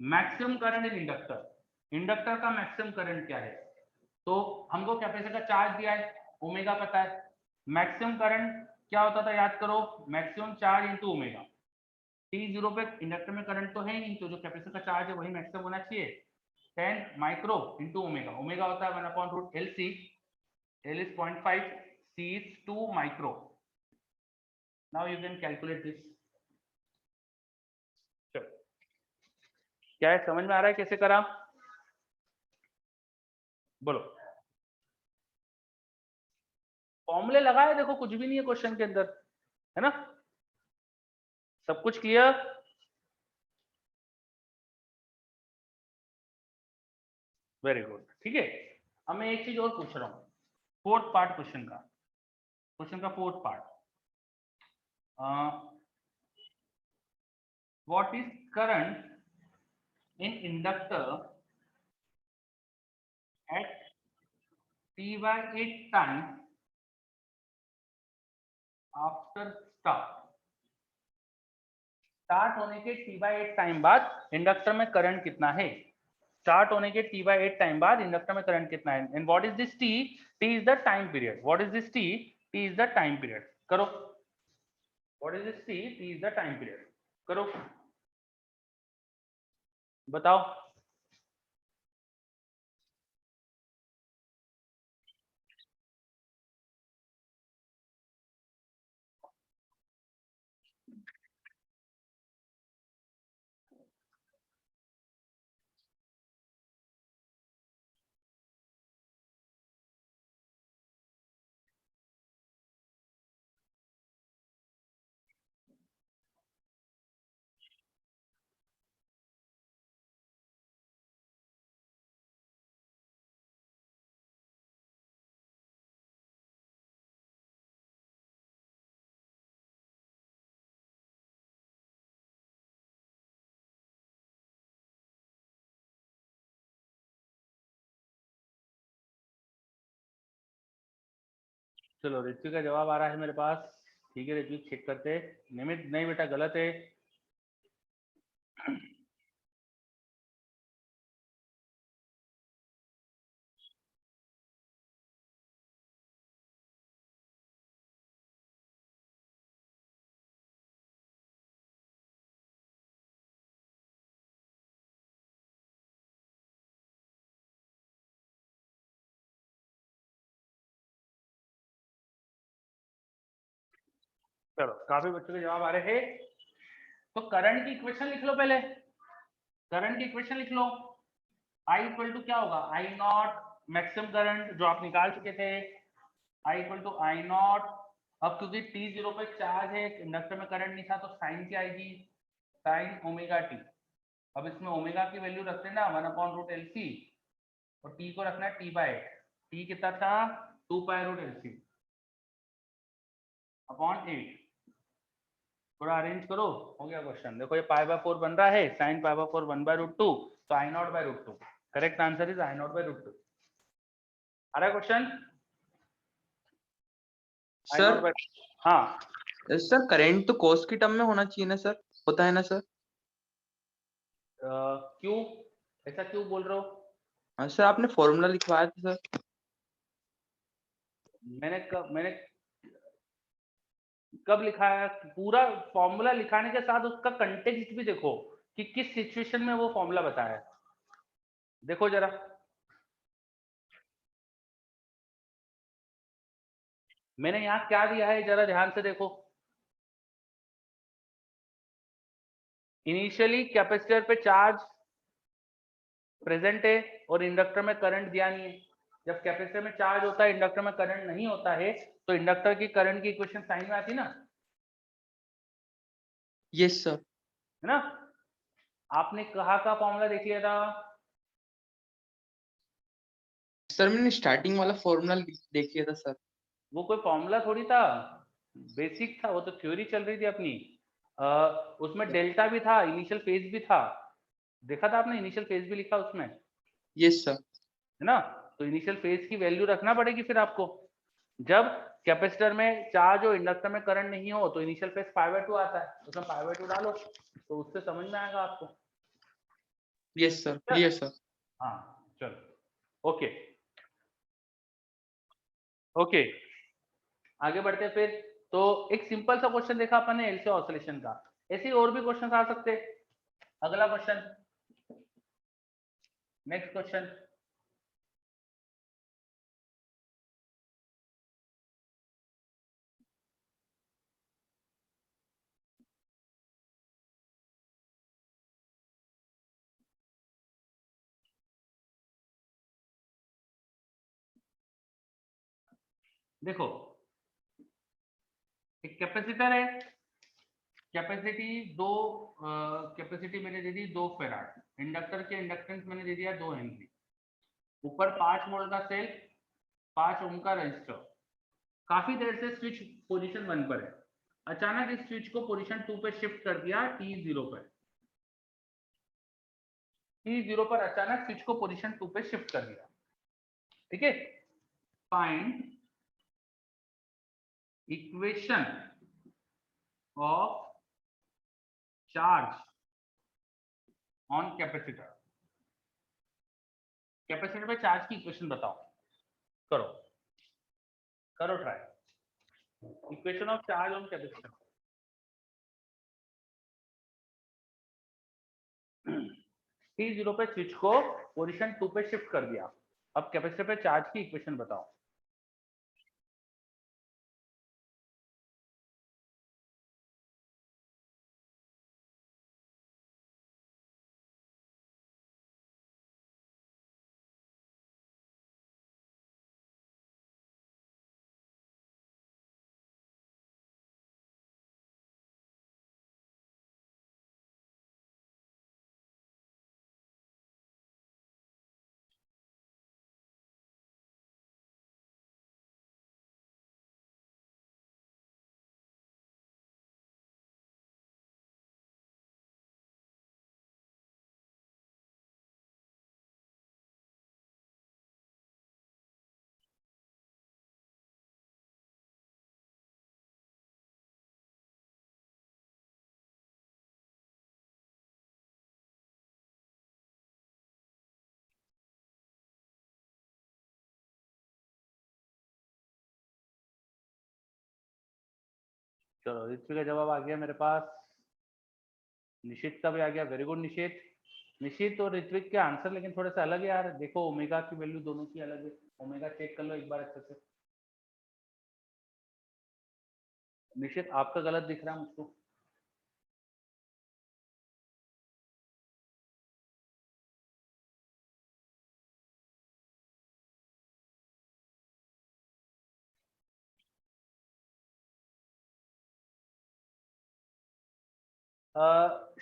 Maximum current in inductor. Inductor का मैक्सिमम करंट क्या है? तो हमको कैपेसिटर का चार्ज दिया है, ओमेगा पता है। मैक्सिमम करंट क्या होता था याद करो? Maximum charge into omega. T0 पे इंडक्टर में करंट तो है नहीं, तो जो कैपेसिटर का चार्ज है वही मैक्सिमम होना चाहिए। 10 माइक्रो इंटू ओमेगा। ओमेगा होता है 1/√LC। L is 0.5, C is 2 micro. Now you can calculate this. क्या है, समझ में आ रहा है कैसे करा? बोलो। फॉर्मूले लगाए, देखो कुछ भी नहीं है क्वेश्चन के अंदर, है ना? सब कुछ क्लियर? वेरी गुड, ठीक है। अब मैं एक चीज और पूछ रहा हूँ, फोर्थ पार्ट क्वेश्चन का। क्वेश्चन का fourth part, what is current in inductor at T/8 time after start. Start होने के T/8 टाइम बाद इंडक्टर में करंट कितना है? स्टार्ट होने के T/8 टाइम बाद इंडक्टर में करंट कितना है? And what is this T? T is the time period. What is this T? T is the time period. करो। What is this T? T is the time period. करो, बताओ। चलो ऋतु का जवाब आ रहा है मेरे पास, ठीक है ऋतु चेक करते हैं। निमित नहीं बेटा, गलत है। चलो काफी बच्चों के जवाब आ रहे हैं। तो करंट की इक्वेशन लिख लो पहले, करंट की इक्वेशन लिख लो। आई इक्वल टू क्या होगा, आई नॉट मैक्सिमम करंट जो आप निकाल चुके थे, I equal to I not. अब क्योंकि टी जीरो पे चार्ज है, इंडक्टर में करंट नहीं था, तो साइन क्या आएगी, साइन ओमेगा टी। अब इसमें ओमेगा की वैल्यू रखते हैं ना 1/√LC, और टी को रखना है t/8। टी कितना था, 2π√LC अपॉन 8। थोड़ा अरेंज करो, हो गया क्वेश्चन। देखो ये π/4 बन रहा है, साइन π/4 1/√2, तो I0/√2। Correct answer is I0/√2। आ रहा है क्वेश्चन, सर हाँ सर करंट तो कॉस की टर्म में होना चाहिए ना सर, होता है ना सर? क्यों ऐसा क्यों बोल रहे हो? हाँ सर, आपने फॉर्मूला लिखवाया था सर। मैंने कब लिखा है? पूरा फॉर्मूला लिखाने के साथ उसका कंटेक्स्ट भी देखो कि किस सिचुएशन में वो फॉर्मूला बताया है। देखो जरा, मैंने यहाँ क्या दिया है, जरा ध्यान से देखो। इनिशियली कैपेसिटर पे चार्ज प्रेजेंट है और इंडक्टर में करंट दिया नहीं है। जब कैपेसिटर में चार्ज होता है, इंडक्टर में करंट नहीं होता है, तो इंडक्टर की करंट की इक्वेशन साइन में आती ना, यस सर। है ना? आपने कहा का फॉर्मूला देख लिया था? सर मैंने स्टार्टिंग वाला फॉर्मूला देख लिया था सर। वो कोई फॉर्मूला थोड़ी था, बेसिक था, वो तो थ्योरी चल रही थी अपनी। उसमें डेल्टा भी था, इनिशियल फेज भी था, देखा था आपने, इनिशियल फेज भी लिखा उसमें, यस सर। है ना? तो इनिशियल फेज की वैल्यू रखना पड़ेगी फिर आपको। जब कैपेसिटर में चार्ज हो, इंडक्टर में करंट नहीं हो, तो इनिशियल फेज π/2 आता है, उसमें π/2 डालो, तो उससे समझ में आएगा आपको। Yes sir, clear sir. हाँ चलो, ओके ओके, आगे बढ़ते हैं फिर। तो एक सिंपल सा क्वेश्चन देखा अपन ने एलसी ऑसिलेशन का, ऐसे ही और भी क्वेश्चन आ सकते हैं। अगला क्वेश्चन, नेक्स्ट क्वेश्चन। देखो एक कैपेसिटर है, कैपेसिटी दो, कैपेसिटी मैंने दे दी 2 फेराड, इंडक्टर के इंडक्टेंस मैंने दे दिया 2 हेनरी, ऊपर 5 वोल्ट का सेल, 5 ओम का रजिस्टर। काफी देर से स्विच पोजीशन 1 पर है, अचानक इस स्विच को पोजीशन 2 पे शिफ्ट कर दिया t0 पर। t0 पर अचानक स्विच को पोजीशन 2 पे शिफ्ट कर दिया, ठीक है? Find equation of charge on capacitor. Capacitor पे चार्ज की इक्वेशन बताओ, करो करो try. Equation of charge on capacitor. t0 पे स्विच को पोजीशन 2 पे शिफ्ट कर दिया, अब कैपेसिटर पे चार्ज की इक्वेशन बताओ। चलो ऋत्विक का जवाब आ गया मेरे पास, निशित का भी आ गया, वेरी गुड निशित। निशित और ऋत्विक के आंसर लेकिन थोड़े से अलग है यार, देखो ओमेगा की वैल्यू दोनों की अलग है, ओमेगा चेक कर लो एक बार अच्छे से। निश्चित आपका गलत दिख रहा है मुझको।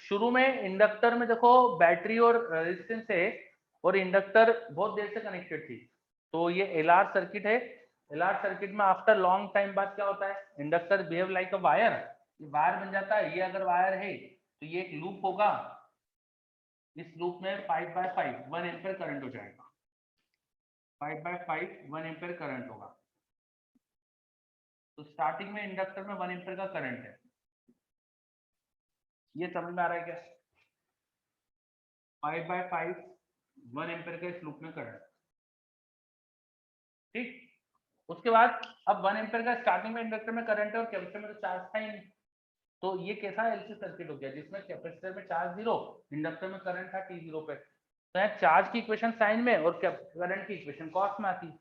शुरू में इंडक्टर में देखो बैटरी और रेजिस्टेंस है, और इंडक्टर बहुत देर से कनेक्टेड थी, तो ये एलआर सर्किट है। एलआर सर्किट में आफ्टर लॉन्ग टाइम बाद क्या होता है, inductor behave like a wire, ये वायर बन जाता है। ये अगर वायर है तो ये एक लूप होगा, इस लूप में 5/5 1 एम्पीयर करंट हो जाएगा। 5/5 1 एम्पीयर करंट होगा। तो स्टार्टिंग में इंडक्टर में 1 एम्पीयर का करंट है। ये समझ में आ रहा है क्या? 5/5 1 एम्पीयर का इस लूप में करंट, ठीक। उसके बाद अब 1 एम्पीयर का स्टार्टिंग में इंडक्टर में करंट है और कैपेसिटर में तो चार्ज था ही नहीं, तो ये कैसा एलसी सर्किट हो गया जिसमें कैपेसिटर में चार्ज 0, इंडक्टर में करंट था t0 पे। तो यहाँ चार्ज की इक्वेशन साइन में और करंट की इक्वेशन कॉस में आती है।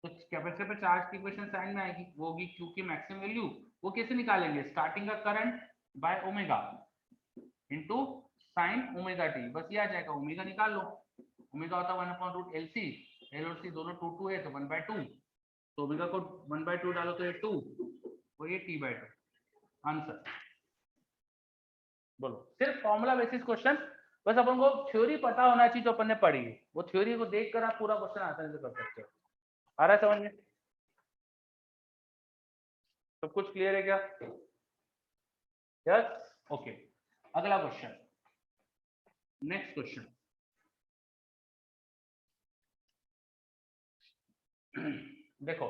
तो कैपेसिटर पे चार्ज की इक्वेशन साइन में आएगी, वो होगी Q की मैक्सिमम वैल्यू। वो कैसे निकालेंगे, स्टार्टिंग का current by omega into sine omega T, बस ये आ जाएगा। ओमेगा निकाल लो, ओमेगा होता है 1/√LC, एल और सी दोनों 2 है तो 1/2, तो ओमेगा को 1/2 डालो तो ये 2 और ये t/2 आंसर। बोलो, सिर्फ फॉर्मूला बेसिस क्वेश्चन, बस अपन को थ्योरी पता होना चाहिए जो अपन ने पढ़ी है, वो थ्योरी को देखकर आप पूरा क्वेश्चन आसानी से कर सकते हो। आ रहा है समझ में? सब कुछ क्लियर है क्या? Yes, okay. अगला क्वेश्चन, नेक्स्ट क्वेश्चन। देखो,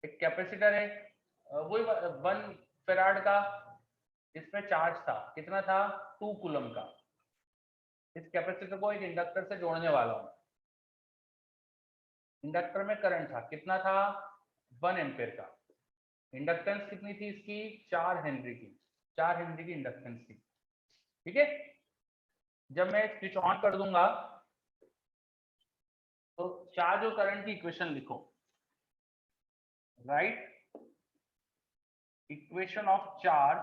एक कैपेसिटर है, वही 1 फैराड का, इसमें चार्ज था, कितना था, 2 कूलम का। इस कैपेसिटर को एक इंडक्टर से जोड़ने वाला हूं। इंडक्टर में करंट था, कितना था, 1 एम्पीयर का। इंडक्टेंस कितनी थी इसकी, 4 हेनरी की, 4 हेनरी की इंडक्टेंस थी, ठीक है। जब मैं स्विच ऑन कर दूंगा तो चार्ज और करंट की इक्वेशन लिखो, right, equation of charge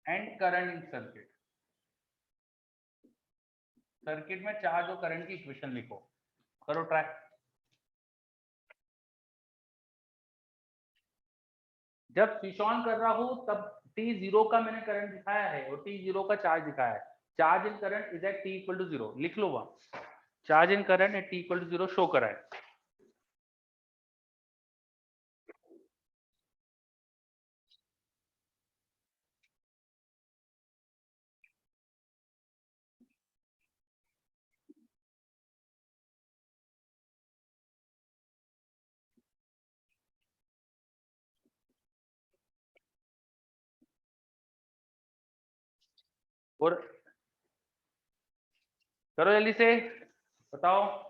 and current in circuit. Circuit में चार्ज और करंट की इक्वेशन लिखो, करो ट्राई। जब स्विच ऑन कर रहा हूं तब t0 का मैंने करंट दिखाया है और t0 का चार्ज दिखाया है। Charge in current is at t=0, लिख लो वहां, charge in current at t=0 show करा है। और करो जल्दी से, बताओ।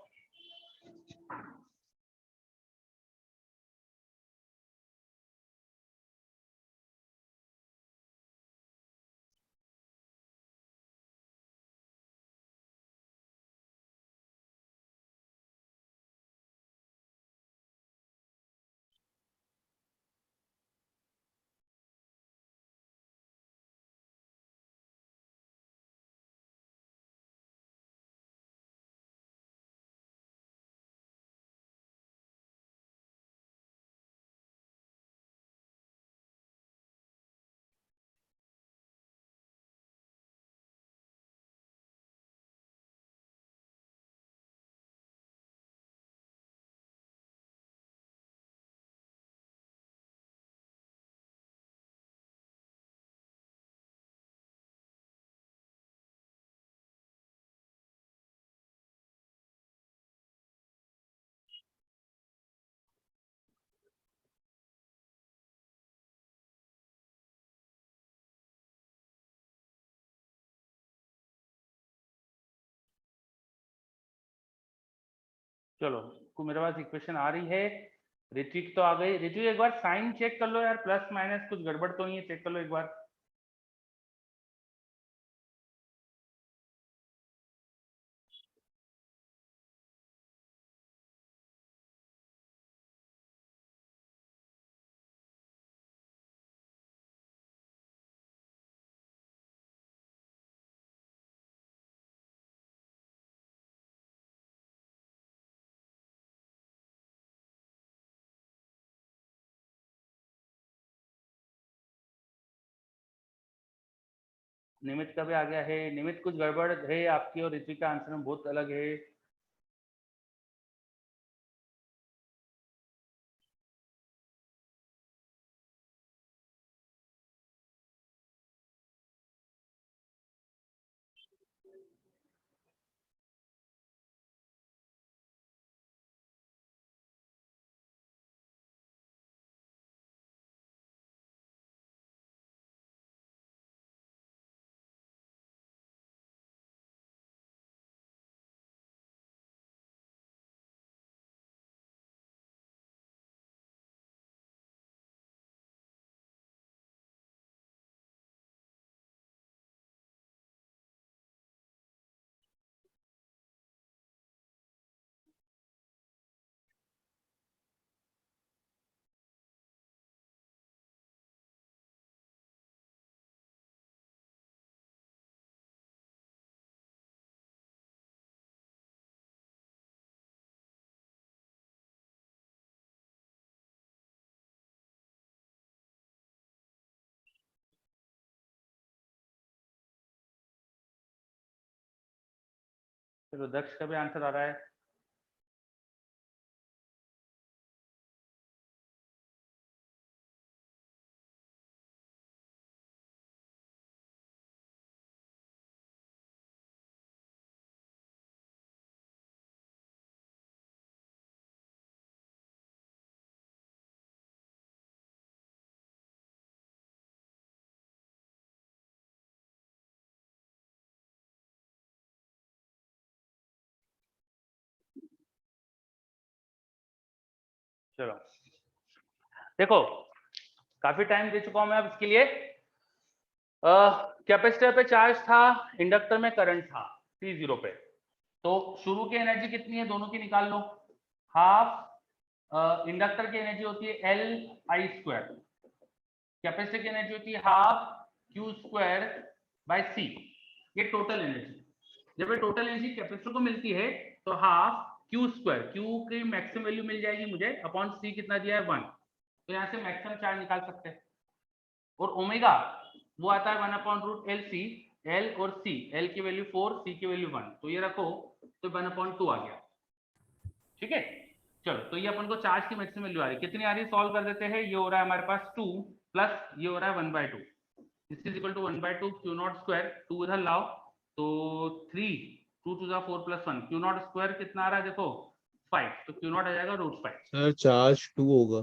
चलो, मेरे पास इक्वेशन आ रही है, ऋतिक तो आ गई। ऋतिक एक बार साइन चेक कर लो यार, प्लस माइनस कुछ गड़बड़ तो नहीं है, चेक कर लो एक बार। निमित का भी आ गया है। निमित कुछ गड़बड़ है आपकी और ऋत्विक का आंसर में बहुत अलग है। चलो दक्ष का भी आंसर आ रहा है। चलो देखो, काफी टाइम दे चुका हूं मैं अब इसके लिए। कैपेसिटर पे चार्ज था, इंडक्टर में करंट था T0 पे। तो शुरू की एनर्जी कितनी है दोनों की निकाल लो। हाफ इंडक्टर की एनर्जी होती है Li², कैपेसिटर की एनर्जी होती है हाफ Q² बाय C। ये टोटल एनर्जी, जब ये टोटल एनर्जी कैपेसिटर को मिलती है तो हाफ Q², Q की मैक्सिमम वैल्यू मिल जाएगी मुझे अपॉन C कितना दिया है 1। तो यहाँ से मैक्सिमम चार्ज निकाल सकते हैं। और ओमेगा वो आता है 1/√LC, L और C, L की वैल्यू 4, C की वैल्यू 1, तो ये रखो तो 1/2 आ गया। ठीक है, चलो तो ये अपन को चार्ज की मैक्सिमम वैल्यू आ रही है, कितनी आ रही है सॉल्व कर देते हैं। ये हो रहा है हमारे पास 2 प्लस ये हो रहा है 1/2, this is equal to 1/2 Q0²। 2 इधर लाओ तो 3, 2 to the 4 + 1, Q0² कितना आ रहा है देखो 5, तो Q0 आ जाएगा √5। सर चार्ज 2 होगा।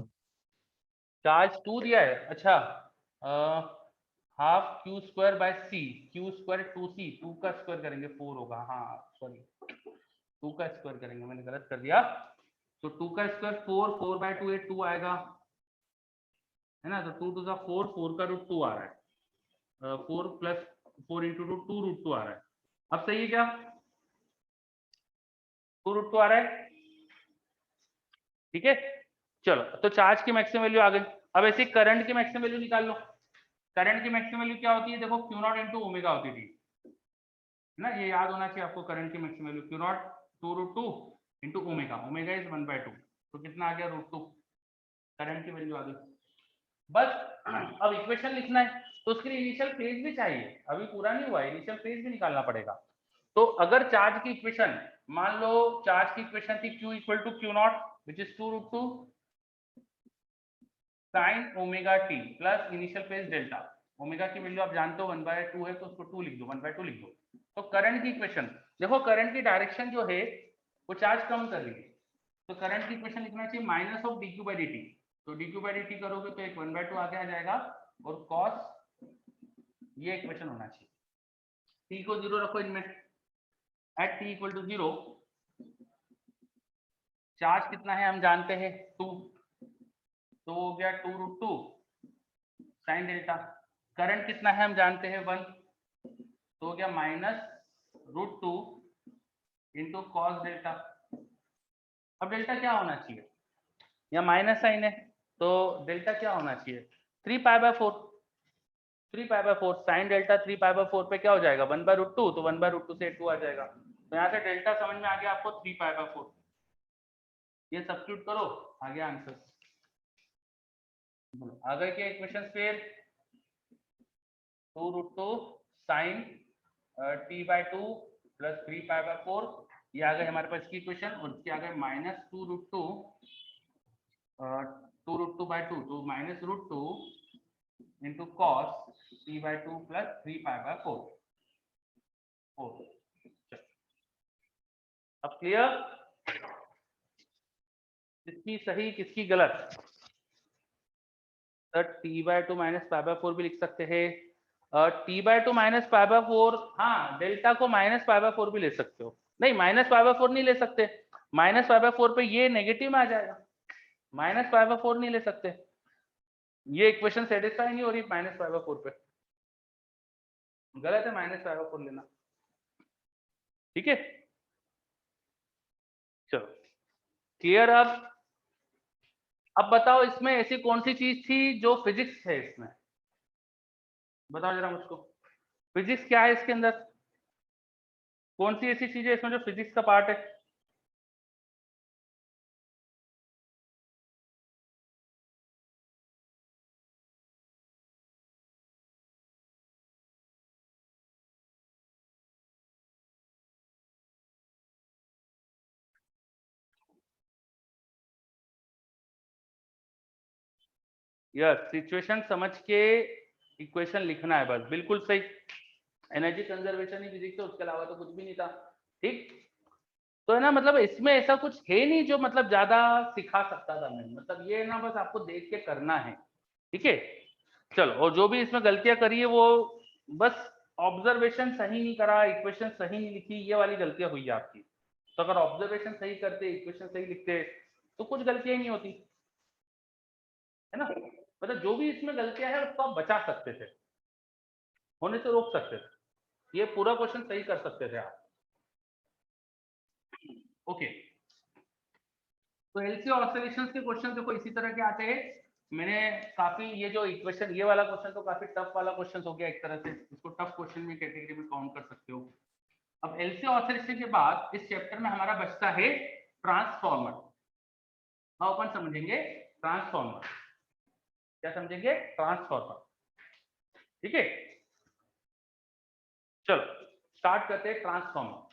चार्ज 2 दिया है, अच्छा। Half Q² bye C, Q² 2C, 2 का स्क्वायर करेंगे 4 होगा, हाँ सॉरी 2 का स्क्वायर करेंगे, मैंने गलत कर दिया। तो 2 का स्क्वायर 4, 4/2 8 2 आएगा, है ना। तो 2 to the 4, 4 का √2 आ रहा है, 4 + 4 × 2 2√2 आ रहा है। अब सही है क्या, 2√2 आ रहा है, ठीक है। चलो तो चार्ज की मैक्सिमम वैल्यू आ गई। अब ऐसे करंट की मैक्सिमम वैल्यू निकाल लो। करंट की मैक्सिमम वैल्यू क्या होती है देखो, Q0 × ओमेगा होती थी ना, ये याद होना चाहिए आपको। करंट की maximum value Q0 2√2 × omega, omega is 1/2, तो कितना आ गया √2, करंट की वैल्यू आ गई। बस अब इक्वेशन लिखना है, तो उसके लिए इनिशियल फेज भी चाहिए, अभी पूरा नहीं हुआ, इनिशियल फेज भी निकालना पड़ेगा। तो अगर चार्ज की इक्वेशन, मान लो चार्ज की इक्वेशन थी Q = Q0 which is 2√2 sin ω_t plus initial phase delta. Omega की वैल्यू आप जानते हो 1/2 है, तो उसको 2 लिख दो, 1/2 लिख दो। तो करंट की इक्वेशन देखो, करंट की डायरेक्शन जो है वो चार्ज कम कर रही है, तो करंट की इक्वेशन लिखना चाहिए -dq/dt। तो dq/dt करोगे तो एक 1/2 आगे आ जाएगा, और cos ये इक्वेशन होना चाहिए। t को 0 रखो इनमें, एट t = 0 चार्ज कितना है हम जानते हैं 2, तो हो गया 2√2 sin डेल्टा। करंट कितना है हम जानते हैं 1, तो हो गया -√2 × cos डेल्टा। अब डेल्टा क्या होना चाहिए, या माइनस साइन है तो डेल्टा क्या होना चाहिए 3π/4, 3π/4 साइन डेल्टा 3π/4 पे क्या हो जाएगा 1/√2, तो 1/√2 से 2 आ जाएगा। तो यहाँ से डेल्टा समझ में आ गया आपको 3π/4, ये सब्स्टिट्यूट करो आ गया आंसर। आगे के इक्वेशन फिर 2√2 साइन t/2 प्लस 3π/4, ये आ गए हमारे पास की इक्वेशन, और इसके आ गए -2√2 2√2/2, तो -√2 into cos t/2 plus 3π/4। अब क्लियर, किसकी सही किसकी गलत? सर t/2 माइनस π/4 भी लिख सकते हैं, t/2 माइनस π/4, हाँ डेल्टा को माइनस π/4 भी ले सकते हो, नहीं माइनस π/4 नहीं ले सकते, माइनस π/4 पे ये नेगेटिव में आ जाएगा, माइनस π/4 नहीं ले सकते, ये इक्वेशन सेटिस्फाई नहीं हो रही माइनस π/4 पे, गलत है माइनस π/4 लेना, ठीक है। चलो क्लियर। अब बताओ इसमें ऐसी कौन सी चीज थी जो फिजिक्स है इसमें, बताओ जरा मुझको, फिजिक्स क्या है इसके अंदर, कौन सी ऐसी चीज है इसमें जो फिजिक्स का पार्ट है? यस, सिचुएशन समझ के इक्वेशन लिखना है बस, बिल्कुल सही, एनर्जी कंजर्वेशन ही फिजिक्स है, उसके अलावा तो कुछ भी नहीं था, ठीक। तो है ना, मतलब इसमें ऐसा कुछ है नहीं जो मतलब ज्यादा सिखा सकता था मैं, मतलब ये ना बस आपको देख के करना है, ठीक है। चलो, और जो भी इसमें गलतियां करी है वो बस ऑब्जर्वेशन सही नहीं करा, इक्वेशन सही नहीं लिखी, ये वाली गलतियां हुई आपकी। तो अगर ऑब्जर्वेशन सही करते, इक्वेशन सही लिखते, तो कुछ गलतियां नहीं होती, है ना। मतलब जो भी इसमें गलतियां है उसको आप बचा सकते थे, होने से रोक सकते थे, ये पूरा क्वेश्चन सही कर सकते थे आप। ओके, तो एलसी ऑसिलेशंस के क्वेश्चन देखो इसी तरह के आते हैं। मैंने काफी ये जो इक्वेशन, ये वाला क्वेश्चन तो काफी टफ वाला क्वेश्चन हो गया एक तरह से, इसको टफ क्वेश्चन में कैटेगरी में काउंट कर सकते हो। अब एलसी ऑसिलेशन के बाद इस चैप्टर में हमारा बचता है ट्रांसफॉर्मर। हाँ, अपन समझेंगे ट्रांसफॉर्मर, क्या समझेंगे? ट्रांसफॉर्मर, ठीक है। चलो स्टार्ट करते हैं ट्रांसफॉर्मर।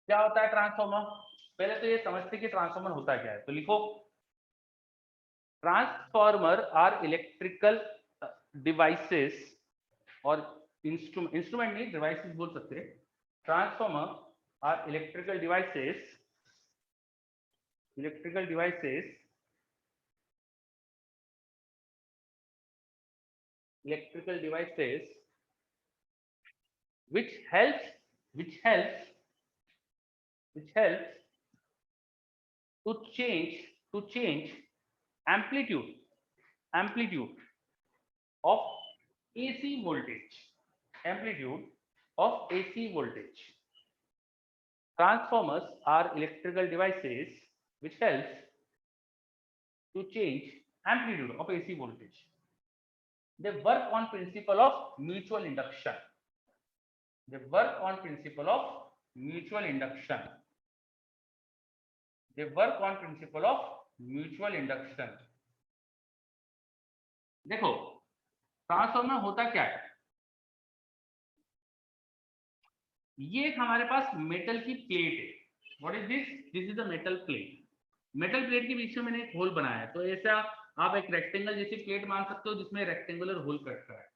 क्या होता है ट्रांसफॉर्मर? पहले तो ये समझते कि ट्रांसफॉर्मर होता क्या है, तो लिखो, ट्रांसफॉर्मर आर इलेक्ट्रिकल डिवाइसेस, और इंस्ट्रूमेंट नहीं, डिवाइसेस बोल सकते हैं। Transformer are electrical devices which helps which helps to change amplitude of AC voltage. Transformers are electrical devices which helps to change amplitude of AC voltage. They work on principle of mutual induction. देखो transformer होता क्या है, ये एक हमारे पास metal की plate है। What is this? This is a metal plate. Metal plate के बीच में मैंने एक होल बनाया है, तो ऐसा आप एक रेक्टेंगल जैसी प्लेट मान सकते हो जिसमें रेक्टेंगुलर होल कट करा है।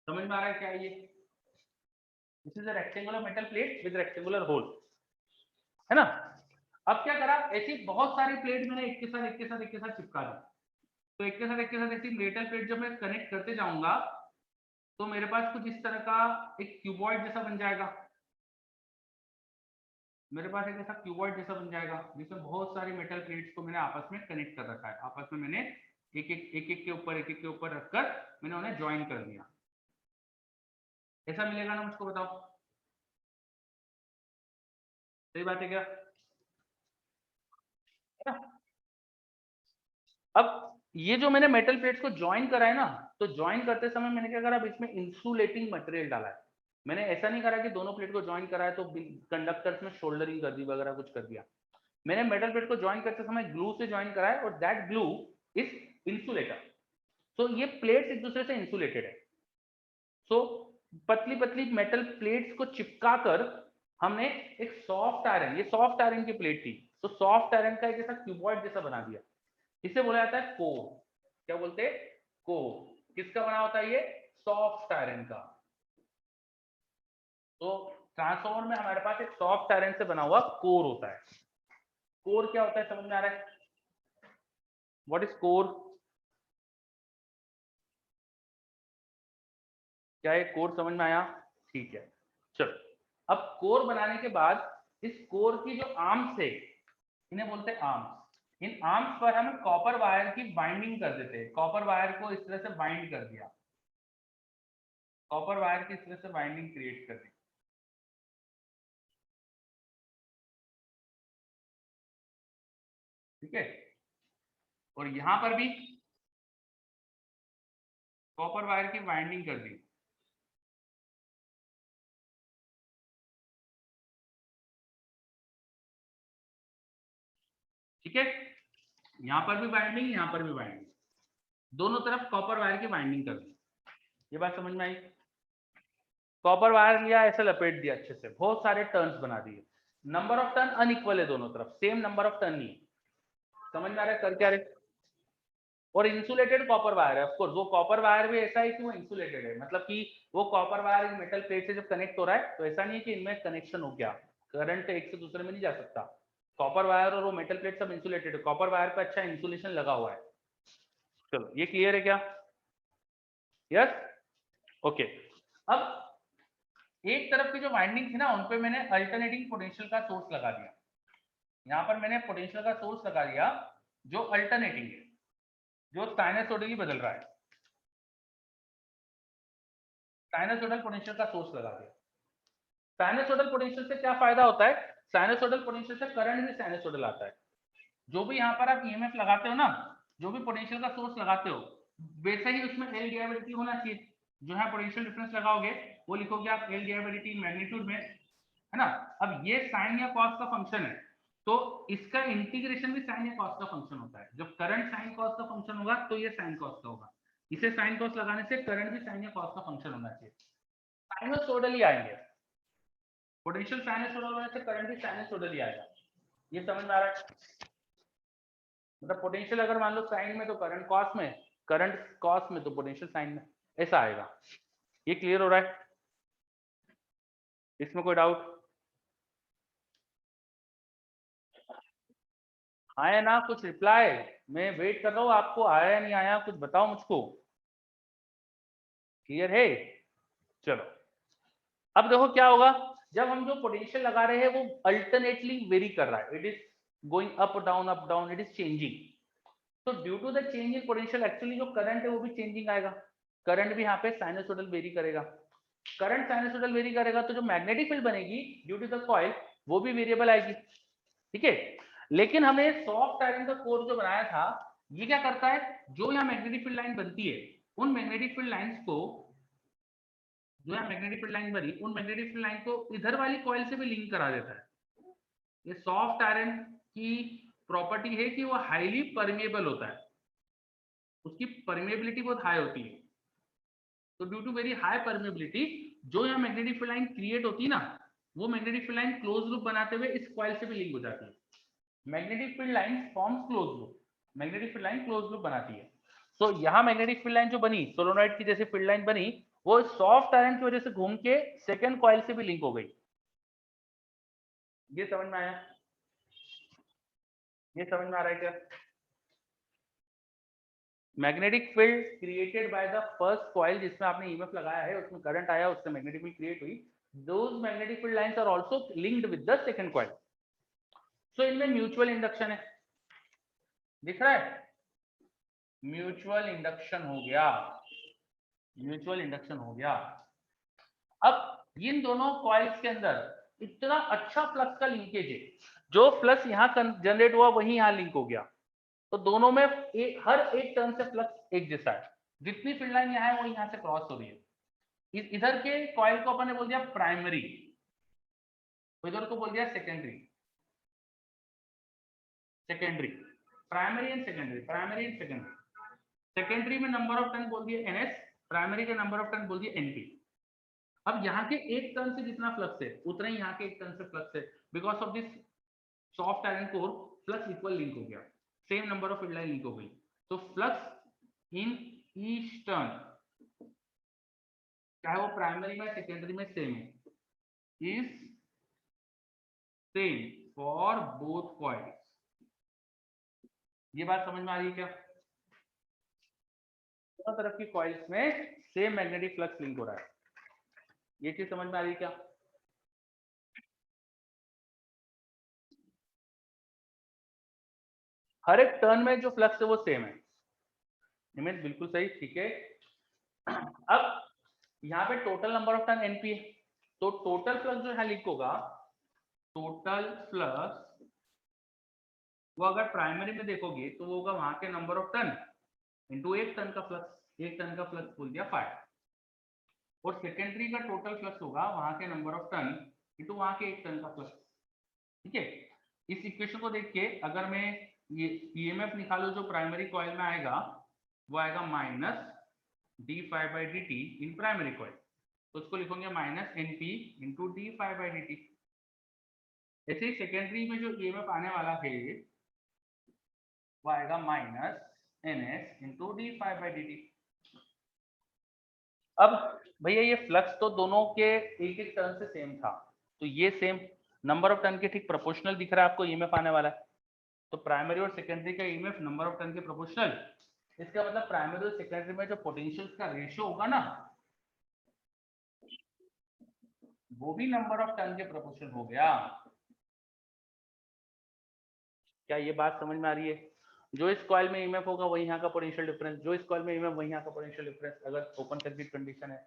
समझ में आ रहा है क्या ये? This is a rectangular metal plate with rectangular hole, है ना। अब क्या करा, ऐसी बहुत सारी प्लेट मैंने एक के साथ चिपका दी, तो एक के साथ ऐसी मेटल प्लेट जब मैं कनेक्ट करते जाऊंगा तो मेरे पास कुछ इस तरह का एक क्यूबॉइड जैसा बन जाएगा, जिसमें बहुत सारी मेटल प्लेट्स को मैंने आपस में कनेक्ट कर रखा है, आपस में मैंने एक के ऊपर रखकर मैंने उन्हें ज्वाइन कर दिया। ऐसा मिलेगा ना मुझको, बताओ सही बात है क्या? अब ये जो मैंने मेटल प्लेट्स को ज्वाइन करा है ना, तो ज्वाइन करते समय मैंने क्या करा, अब इसमें इंसुलेटिंग मटेरियल डाला है। मैंने ऐसा नहीं करा कि दोनों प्लेट को ज्वाइन करा है तो कंडक्टर्स में शोल्डरिंग कर दी वगैरह कुछ कर दिया। मैंने मेटल प्लेट को ज्वाइन करते समय ग्लू से ज्वाइन करा है, और दैट ग्लू इज इंसुलेटर। तो ये प्लेट्स एक दूसरे से इंसुलेटेड है। सो पतली पतली मेटल प्लेट्स को चिपका कर हमने एक सॉफ्ट आयरन, ये सॉफ्ट आयरन की प्लेट थी, तो सॉफ्ट आयरन का एक ऐसा क्यूबॉइड जैसा बना दिया। इसे बोला जाता है कोर। क्या बोलते हैं? कोर। किसका बना होता है ये? सॉफ्ट आयरन का। तो ट्रांसफार्मर में हमारे पास एक सॉफ्ट आयरन से बना हुआ कोर होता है। कोर क्या होता है समझ में आ रहा है? What is core? क्या ये कोर समझ में आया? ठीक है, चलो। अब कोर बनाने के बाद इस कोर की जो आर्म्स है, इन्हें बोलते हैं आर्म्स। इन आर्म्स पर हम कॉपर वायर की बाइंडिंग कर देते हैं। कॉपर वायर को इस तरह से बाइंड कर दिया, कॉपर वायर की इस तरह से बाइंडिंग क्रिएट कर दी, ठीक है। और यहां पर भी कॉपर वायर की बाइंडिंग कर दी, ठीक है। यहां पर भी बाइंडिंग, यहां पर भी बाइंडिंग, दोनों तरफ कॉपर वायर की बाइंडिंग कर दी। ये बात समझ में आई? कॉपर वायर लिया, ऐसे लपेट दिया अच्छे से, बहुत सारे टर्न्स बना दिए। नंबर ऑफ टर्न अनइक्वल है दोनों तरफ, सेम नंबर ऑफ टर्न नहीं। समझ में आ रहा है कर क्या रहे? और इंसुलेटेड कॉपर वायर है, ऑफकोर्स वो कॉपर वायर भी ऐसा है कि वो इंसुलेटेड है, मतलब कि वो कॉपर वायर मेटल प्लेट से जब कनेक्ट हो रहा है तो ऐसा नहीं है कि इनमें कनेक्शन हो गया, करंट एक से दूसरे में नहीं जा सकता। कॉपर वायर और वो मेटल प्लेट सब इंसुलेटेड है, कॉपर वायर पे अच्छा इंसुलेशन लगा हुआ है। चलो ये क्लियर है क्या? Yes, okay. अब एक तरफ की जो वाइंडिंग थी ना, उन पे मैंने अल्टरनेटिंग पोटेंशियल का सोर्स लगा दिया। यहाँ पर मैंने पोटेंशियल का सोर्स लगा दिया जो अल्टरनेटिंग है, जो साइनसोइडली बदल रहा है। साइनसोइडल पोटेंशियल का सोर्स लगा दिया। साइनसोइडल पोटेंशियल से क्या फायदा होता है? साइनसोइडल पोटेंशियल से करंट भी साइनसोइडल आता है। जो भी यहाँ पर आप ईएमएफ लगाते हो ना, जो भी पोटेंशियल का सोर्स लगाते हो, वैसे ही उसमें एल डिवाइड होना चाहिए। जो है पोटेंशियल डिफरेंस लगाओगे वो लिखोगे आप एल डिवाइड मैग्नीट्यूड में, है ना। अब ये साइन या कॉस का फंक्शन है, तो इसका इंटीग्रेशन भी साइन या कॉस का फंक्शन होता है। जब करंट साइन कॉस का फंक्शन होगा तो ये साइन कॉस का होगा। इसे साइन कॉस लगाने से करंट भी साइन या कॉस का फंक्शन होना चाहिए। साइनसोइडल ही आएंगे, पोटेंशियल साइनसोइडल होने से करंट भी साइनसोइडल ही आएगा। ये समझ में आ रहा है? मतलब पोटेंशियल अगर मान लो साइन में तो करंट कॉस में, करंट कॉस में तो पोटेंशियल साइन में, ऐसा आएगा। ये क्लियर हो रहा है? इसमें कोई डाउट? आया ना कुछ रिप्लाई? मैं वेट कर रहा हूँ, आपको आया या नहीं आया कुछ बताओ मुझको। क्लियर है? चलो अब देखो क्या होगा। जब हम जो पोटेंशियल लगा रहे हैं वो अल्टरनेटली वेरी कर रहा है, it is going up down, it is changing. तो due to the change in potential actually जो करंट है वो भी चेंजिंग आएगा। करंट भी यहाँ पे साइनसोइडल वेरी करेगा। करंट साइनसोइडल वेरी करेगा तो जो मैग्नेटिक फील्ड बनेगी ड्यू टू द कॉइल वो भी वेरिएबल आएगी, ठीक है। लेकिन हमने सॉफ्ट आयरन का कोर जो बनाया था, ये क्या करता है, जो यहाँ मैग्नेटिक फील्ड लाइन बनती है उन मैग्नेटिक फील्ड लाइंस को, जो यहाँ मैग्नेटिक फील्ड लाइन बनी उन मैग्नेटिक फील्ड लाइन को इधर वाली कॉइल से भी लिंक करा देता है। ये सॉफ्ट आयरन की प्रॉपर्टी है कि वो हाईली परमेबल होता है, उसकी परमेबिलिटी बहुत हाई होती है। तो due to very high permeability जो यहाँ मैग्नेटिक फील्ड लाइन क्रिएट होती है ना, वो magnetic field line close loop बनाते हुए इस कॉइल से भी लिंक हो जाती है। Magnetic field line forms close loop, magnetic field line close loop बनाती है। तो यहाँ मैग्नेटिक फील्ड लाइन जो बनी सोलोनॉइड की जैसे फील्ड लाइन बनी, वो सॉफ्ट आयरन की वजह से घूम के सेकंड कॉइल से भी लिंक हो गई। ये समझ में आया? ये समझ में आ रहा है क्या? Magnetic field created by the first coil जिसमें आपने ईएमएफ लगाया है, उसमें करंट आया, उससे मैग्नेटिक फील्ड क्रिएट हुई, those magnetic field lines are also linked with the second coil. So इनमें म्यूचुअल इंडक्शन है, दिख रहा है? म्यूचुअल इंडक्शन हो गया, म्यूचुअल इंडक्शन हो गया। अब इन दोनों कॉइल्स के अंदर इतना अच्छा फ्लक्स का लिंकेज है, जो फ्लक्स यहाँ जनरेट हुआ वही यहाँ लिंक हो गया। तो दोनों में हर एक टर्न से फ्लक्स एक जैसा है। जितनी फील्ड लाइन यहाँ है वो यहाँ से क्रॉस हो रही है। इधर के कॉइल को अपन ने बोल दिया प्राइमरी, इधर को बोल दिया secondary. Secondary, primary and secondary, primary and secondary. Secondary में नंबर ऑफ टर्न बोल दिया NS, प्राइमरी का नंबर ऑफ टर्न बोल दिया NP। अब यहाँ के एक टर्न से जितना फ्लक्स है उतना ही यहाँ के एक टर्न से फ्लक्स है। Because of this soft iron core flux equal link हो गया, same number of field line link हो गई। तो फ्लक्स इन ईच टर्न, चाहे वो प्राइमरी में सेकेंडरी में सेम है, is same for both coils. ये बात समझ में आ रही है क्या? दोनों तरफ की कॉइल्स में सेम मैग्नेटिक फ्लक्स लिंक हो रहा है। ये चीज समझ में आ रही है क्या? हर एक टर्न में जो फ्लक्स है वो सेम है। इमेज बिल्कुल सही, ठीक है। अब यहाँ पे total number of turn NP है, तो टोटल फ्लक्स जो यहाँ लिंक होगा, टोटल फ्लक्स वो अगर प्राइमरी में देखोगे तो वो होगा वहां के नंबर ऑफ टर्न इनटू एक टर्न का फ्लक्स, एक टर्न का फ्लक्स बोल दिया 5। और सेकेंडरी का टोटल फ्लक्स होगा वहां के नंबर ऑफ टर्न इनटू वहां के एक टर्न का फ्लक्स, ठीक है। इस इक्वेशन को देख के अगर मैं ये EMF निकालू जो प्राइमरी कॉइल में आएगा, वो आएगा minus d∅dt in primary coil, तो उसको लिखोगे माइनस NP इंटू d∅dt। ऐसे ही सेकेंडरी में जो EMF आने वाला है वो आएगा माइनस NS इंटू d∅dt। अब भैया ये फ्लक्स तो दोनों के एक एक टर्न से सेम था, तो ये सेम नंबर ऑफ टर्न के ठीक प्रोपोर्शनल दिख रहा है आपको EMF आने वाला है। तो प्राइमरी और सेकेंडरी का EMF नंबर ऑफ टर्न के प्रोपोर्शनल, इसका मतलब प्राइमरी और सेकेंडरी में जो पोटेंशियल्स का रेशियो होगा ना, वो भी नंबर ऑफ टर्न के प्रोपोर्शनल हो गया। क्या ये बात समझ में आ रही है? जो इस कॉइल में EMF होगा वही यहाँ का पोटेंशियल डिफरेंस, जो इस कॉइल में EMF वही यहाँ का पोटेंशियल डिफरेंस। अगर ओपन सर्किट कंडीशन है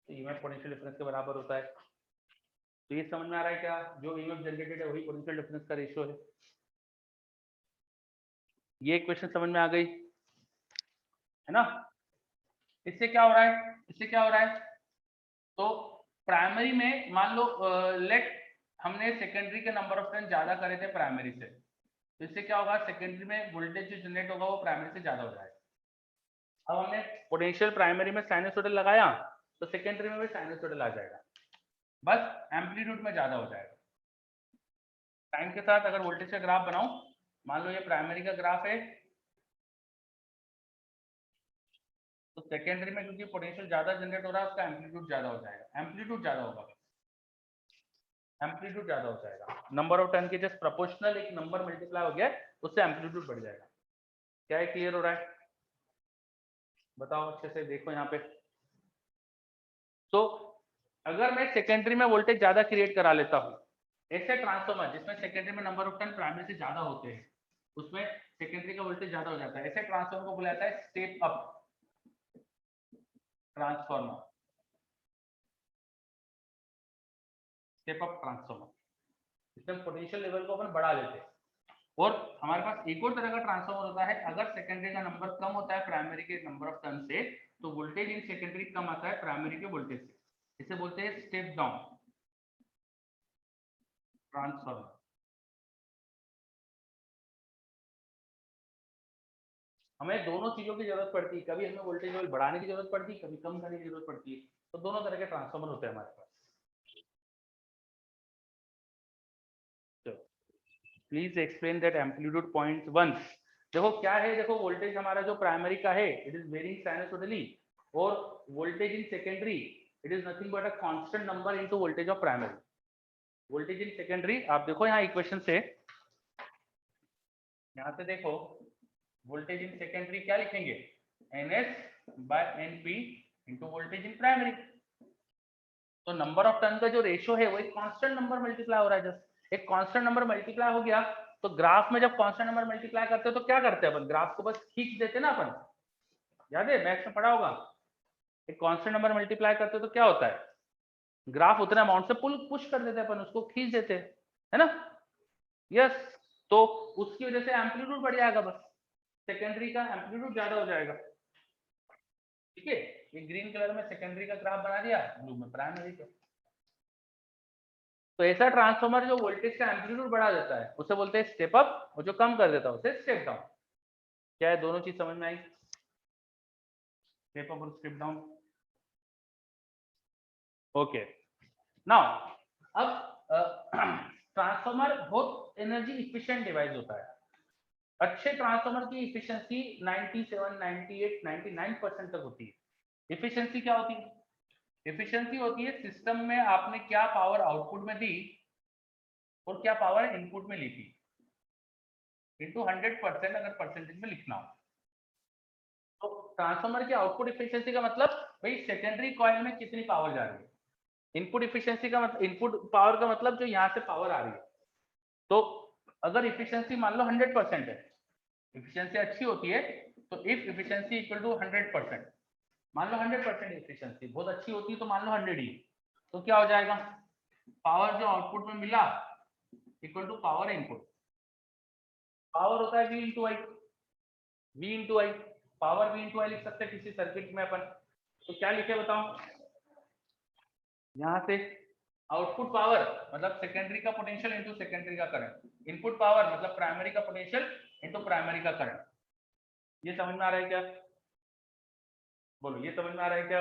तो EMF पोटेंशियल डिफरेंस के बराबर होता है। तो ये समझ में आ रहा है क्या? जो EMF जनरेटेड है वही पोटेंशियल डिफरेंस का रेशियो है। ये इक्वेशन समझ में आ गई है ना? इससे क्या हो रहा है, इससे क्या हो रहा है, तो प्राइमरी में मान लो लेट हमने सेकेंडरी के नंबर ऑफ टर्न ज्यादा करे थे प्राइमरी से, तो इससे क्या होगा, सेकेंडरी में वोल्टेज जो जनरेट होगा वो प्राइमरी से ज्यादा हो जाएगा। अब हमने पोटेंशियल प्राइमरी में साइनसोइडल लगाया तो सेकेंडरी में भी साइनसोइडल आ जाएगा, बस एम्पलीट्यूड में ज्यादा हो जाएगा। टाइम के साथ अगर वोल्टेज का ग्राफ बनाओ, मान लो ये प्राइमरी का ग्राफ है, तो सेकेंडरी में क्योंकि पोटेंशियल ज्यादा जनरेट हो रहा है उसका एम्पलीट्यूड ज्यादा हो जाएगा, एम्पलीट्यूड ज्यादा होगा, एम्पलीट्यूड ज्यादा हो जाएगा। नंबर ऑफ टर्न के जस्ट प्रोपोर्शनल एक नंबर मल्टीप्लाई हो गया, उससे एम्पलीट्यूड बढ़ जाएगा। क्या है, क्लियर हो रहा है? बताओ अच्छे से देखो यहाँ पे। तो अगर मैं सेकेंडरी में वोल्टेज ज्यादा क्रिएट करा लेता हूँ, ऐसे ट्रांसफॉर्मर जिसमें सेकेंडरी में नंबर ऑफ टर्न प्राइमरी से ज्यादा होते हैं उसमें सेकेंडरी का वोल्टेज ज्यादा हो जाता है, ऐसे ट्रांसफॉर्मर को बोला जाता है step up transformer, step up transformer. इसमें पोटेंशियल लेवल को अपन बढ़ा लेते हैं। और हमारे पास एक और तरह का ट्रांसफॉर्मर होता है, अगर सेकेंडरी का नंबर कम होता है प्राइमरी के नंबर ऑफ टर्न से, तो वोल्टेज इन सेकेंडरी कम आता है प्राइमरी के वोल्टेज से, इसे बोलते हैं स्टेप डाउन ट्रांसफॉर्मर। हमें दोनों चीजों की जरूरत पड़ती है, कभी हमें वोल्टेज लेवल बढ़ाने की जरूरत पड़ती है, कभी कम करने की जरूरत पड़ती है, तो दोनों तरह के ट्रांसफॉर्मर होते हैं हमारे पास। Please explain that amplitude point once. देखो क्या है, देखो वोल्टेज हमारा जो प्राइमरी का है इट इज वेरिंग साइनसोइडली, और voltage in secondary it is nothing but a constant number into voltage of primary. Voltage in secondary आप देखो यहाँ इक्वेशन से, यहाँ से देखो वोल्टेज इन सेकेंडरी क्या लिखेंगे, NS by NP into voltage in primary. तो नंबर ऑफ टर्न का जो रेशियो है वो एक कांस्टेंट नंबर मल्टीप्लाई हो रहा है, जस्ट एक कांस्टेंट नंबर मल्टीप्लाई हो गया। तो ग्राफ में जब कांस्टेंट नंबर मल्टीप्लाई करते हैं तो क्या करते हैं अपन, ग्राफ को बस खींच देते ना अपन, याद है मैथ्स में पढ़ा होगा। एक कांस्टेंट नंबर मल्टीप्लाई करते हैं तो क्या होता है, ग्राफ उतना अमाउंट से पुश कर देते हैं अपन, उसको खींच देते हैं, है ना? यस, तो उसकी वजह से एम्पलीट्यूड बढ़ जाएगा, बस सेकेंडरी का एम्पलीट्यूड ज्यादा हो जाएगा, ठीक है। ये ग्रीन कलर में सेकेंडरी का ग्राफ बना दिया, ब्लू में प्राइमरी का। तो ऐसा ट्रांसफॉर्मर जो वोल्टेज का एम्पलीट्यूड बढ़ा देता है उसे बोलते हैं स्टेप अप, और जो कम कर देता है उसे स्टेप डाउन। क्या है, दोनों चीज समझ में आई? स्टेप अप और स्टेप डाउन। ओके, नाउ अब ट्रांसफार्मर बहुत एनर्जी इफिशिएंट डिवाइस होता है। अच्छे ट्रांसफार्मर की इफिशिएंसी 97, 98, 99% तक होती है। इफिशिएंसी क्या होती है? इफिशिएंसी होती है सिस्टम में आपने क्या पावर आउटपुट में दी और क्या पावर इनपुट में ली थी, इंटू 100% अगर परसेंटेज में लिखना हो। तो ट्रांसफार्मर की आउटपुट इफिशिएंसी का मतलब भाई सेकेंडरी कॉइल में कितनी पावर जा रही है। इनपुट इफिशिएंसी का मतलब, इनपुट पावर का मतलब जो यहाँ से पावर आ रही है। तो अगर इफिशिएंसी मान लो 100% है, इफिशिएंसी अच्छी होती है, तो इफ इफिशिएंसी इक्वल टू 100%, मान लो 100% इफिशिएंसी बहुत अच्छी होती है तो मान लो 100 ही, तो क्या हो जाएगा, पावर जो आउटपुट में मिला equal to power input. Power होता है V into I, V into I, power V into I लिख सकते हैं किसी सर्किट में अपन। तो क्या लिखे बताओ, यहाँ से आउटपुट पावर मतलब सेकेंडरी का पोटेंशियल इंटू सेकेंडरी का करंट, इनपुट पावर मतलब प्राइमरी का पोटेंशियल इंटू प्राइमरी का करंट। ये समझ में आ रहा है क्या? बोलो, ये समझ में आ रहा है क्या?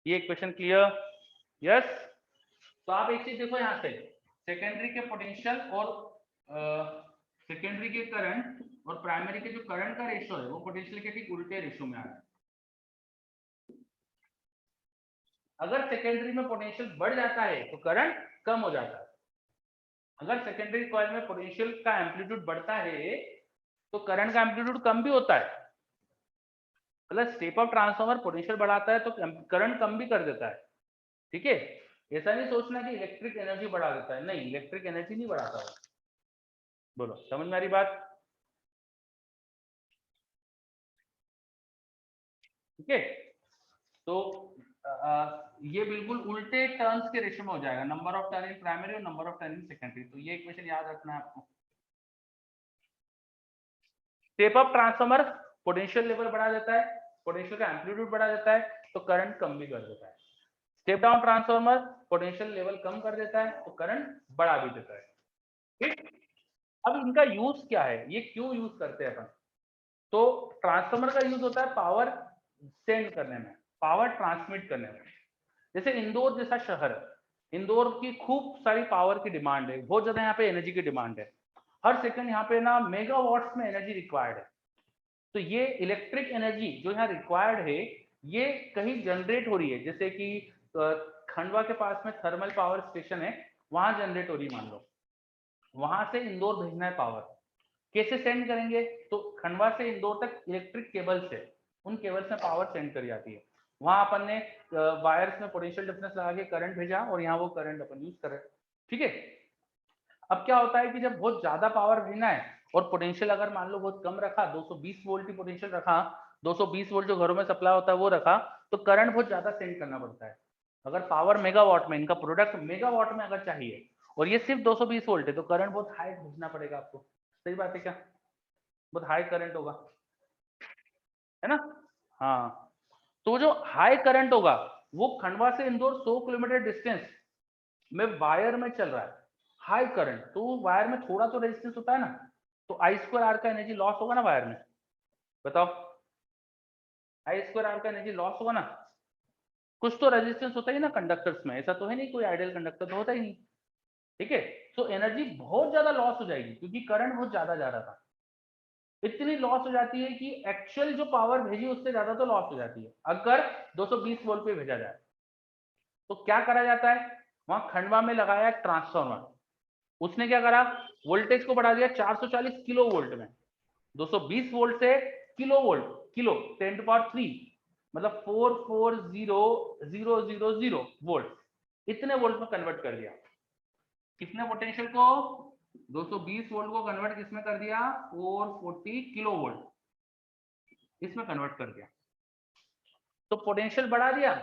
ये इक्वेशन क्लियर? यस। तो आप एक चीज देखो, यहाँ से सेकेंडरी के पोटेंशियल और सेकेंडरी के करंट और प्राइमरी के जो करंट का रेशियो है वो पोटेंशियल के ठीक उल्टे रेशियो में आ रहा है। अगर सेकेंडरी में पोटेंशियल बढ़ जाता है तो करंट कम हो जाता है। अगर सेकेंडरी कॉइल में पोटेंशियल का एम्पलीट्यूड बढ़ता है तो करंट का एम्पलीट्यूड कम भी होता है। मतलब स्टेप अप ट्रांसफार्मर पोटेंशियल बढ़ाता है तो करंट कम भी कर देता है। ठीक है, ऐसा नहीं सोचना कि इलेक्ट्रिक एनर्जी बढ़ा देता है, नहीं, इलेक्ट्रिक एनर्जी नहीं बढ़ाता है। बोलो, समझ में आ रही बात? ठीक है, तो ये बिल्कुल उल्टे टर्न्स के रेशियो में हो जाएगा, number of turn in primary और number of turn in secondary. तो ये इक्वेशन याद रखना है आपको। Step up transformer potential level बढ़ा देता है, पोटेंशियल का एम्पलीट्यूड बढ़ा देता है तो करंट कम भी कर देता है। Step down transformer potential level कम कर देता है तो करंट बढ़ा भी देता है। ठीक, अब इनका यूज क्या है, ये क्यों यूज करते हैं अपन? तो ट्रांसफार्मर का यूज होता है पावर सेंड करने में, पावर ट्रांसमिट करने में। जैसे इंदौर जैसा शहर है, इंदौर की खूब सारी पावर की डिमांड है, बहुत ज्यादा यहाँ पे एनर्जी की डिमांड है, हर सेकंड यहाँ पे ना मेगावाट्स में एनर्जी रिक्वायर्ड है। तो ये इलेक्ट्रिक एनर्जी जो यहाँ रिक्वायर्ड है ये कहीं जनरेट हो रही है, जैसे कि खंडवा के पास में थर्मल पावर स्टेशन है, वहां जनरेट हो रही मान लो, वहां से इंदौर भेजना है पावर, कैसे सेंड करेंगे? तो खंडवा से इंदौर तक इलेक्ट्रिक केबल से, उन केबल से पावर सेंड करी जाती है। वहां अपन ने वायर्स में पोटेंशियल डिफरेंस लगा के करंट भेजा और यहाँ वो करंट अपन यूज कर रहे हैं। ठीक है, अब क्या होता है कि जब बहुत ज्यादा पावर भेजना है और पोटेंशियल अगर मान लो बहुत कम रखा, 220 वोल्ट की पोटेंशियल रखा, 220 वोल्ट जो घरों में सप्लाई होता है वो रखा, तो करंट बहुत ज्यादा सेंड करना पड़ता है। अगर पावर मेगावाट में, इनका प्रोडक्ट मेगावाट में अगर चाहिए और ये सिर्फ 220 वोल्ट है तो करंट बहुत हाई भेजना पड़ेगा आपको। सही बात है क्या? बहुत हाई करंट होगा, है ना? हाँ, तो जो हाई करंट होगा वो खंडवा से इंदौर 100 किलोमीटर डिस्टेंस में वायर में चल रहा है, हाई करंट, तो वायर में थोड़ा तो रेजिस्टेंस होता है ना, तो आई स्क्वायर आर का एनर्जी लॉस होगा ना वायर में। बताओ, आई स्क्वायर आर का एनर्जी लॉस होगा ना, कुछ तो रेजिस्टेंस होता ही ना कंडक्टर्स में, ऐसा तो है नहीं कोई आइडियल कंडक्टर तो होता ही नहीं। ठीक है, तो एनर्जी बहुत ज्यादा लॉस हो जाएगी क्योंकि करंट बहुत ज्यादा जा रहा था। इतनी लॉस हो जाती है कि एक्चुअल जो पावर भेजी उससे ज्यादा तो लॉस हो जाती है अगर 220 वोल्ट पे भेजा जाए। तो क्या करा जाता है, वहां खंडवा में लगाया ट्रांसफार्मर, उसने क्या करा, वोल्टेज को बढ़ा दिया 440 किलो वोल्ट में, 220 वोल्ट से kilo volt, kilo 10 to power 3 मतलब 440,000 वोल्ट, इतने वोल्ट में कन्वर्ट कर दिया। कितने पोटेंशियल को, 220 वोल्ट को कन्वर्ट किसमें कर दिया, 440 किलो वोल्ट इसमें कन्वर्ट कर दिया। तो पोटेंशियल बढ़ा दिया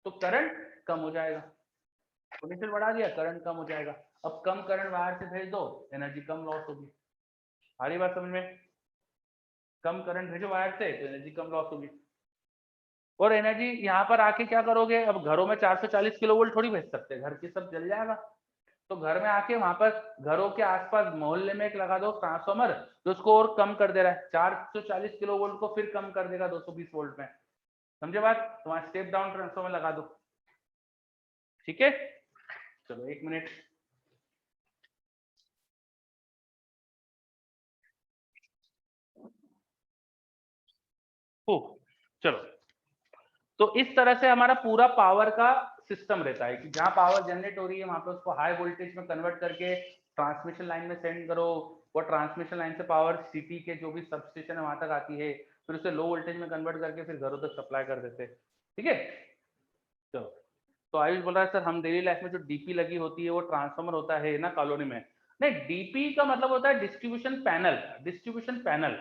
तो करंट कम हो जाएगा, पोटेंशियल बढ़ा दिया करंट कम हो जाएगा। अब कम करंट वायर से भेज दो, एनर्जी कम लॉस होगी। आ रही बात समझ में? कम करंट भेजो वायर से तो एनर्जी कम लॉस होगी। और एनर्जी यहाँ पर आके क्या करोगे, अब घरों में 440 किलो वोल्ट थोड़ी भेज सकते, घर की सब जल जाएगा। तो घर में आके वहां पर घरों के आसपास मोहल्ले में एक लगा दो ट्रांसफार्मर, जो उसको और कम कर दे रहा है, 440 किलो वोल्ट को फिर कम कर देगा 220 वोल्ट में। समझे बात? तो वहां स्टेप डाउन ट्रांसफार्मर लगा दो। ठीक है, चलो 1 मिनट। चलो, तो इस तरह से हमारा पूरा पावर का सिस्टम रहता है कि जहां पावर जनरेट हो रही है वहां पे उसको हाई वोल्टेज में कन्वर्ट करके ट्रांसमिशन लाइन में सेंड करो, वो ट्रांसमिशन लाइन से पावर सिटी के जो भी सबस्टेशन है वहां तक आती है, फिर उसे लो वोल्टेज में कन्वर्ट करके फिर घरों तक सप्लाई कर देते हैं। ठीक है, चलो, तो आयुष बोल रहा है सर हम डेली लाइफ में जो डीपी लगी होती है वो ट्रांसफार्मर होता है ना कॉलोनी में? नहीं, डीपी का मतलब होता है distribution panel. Distribution panel,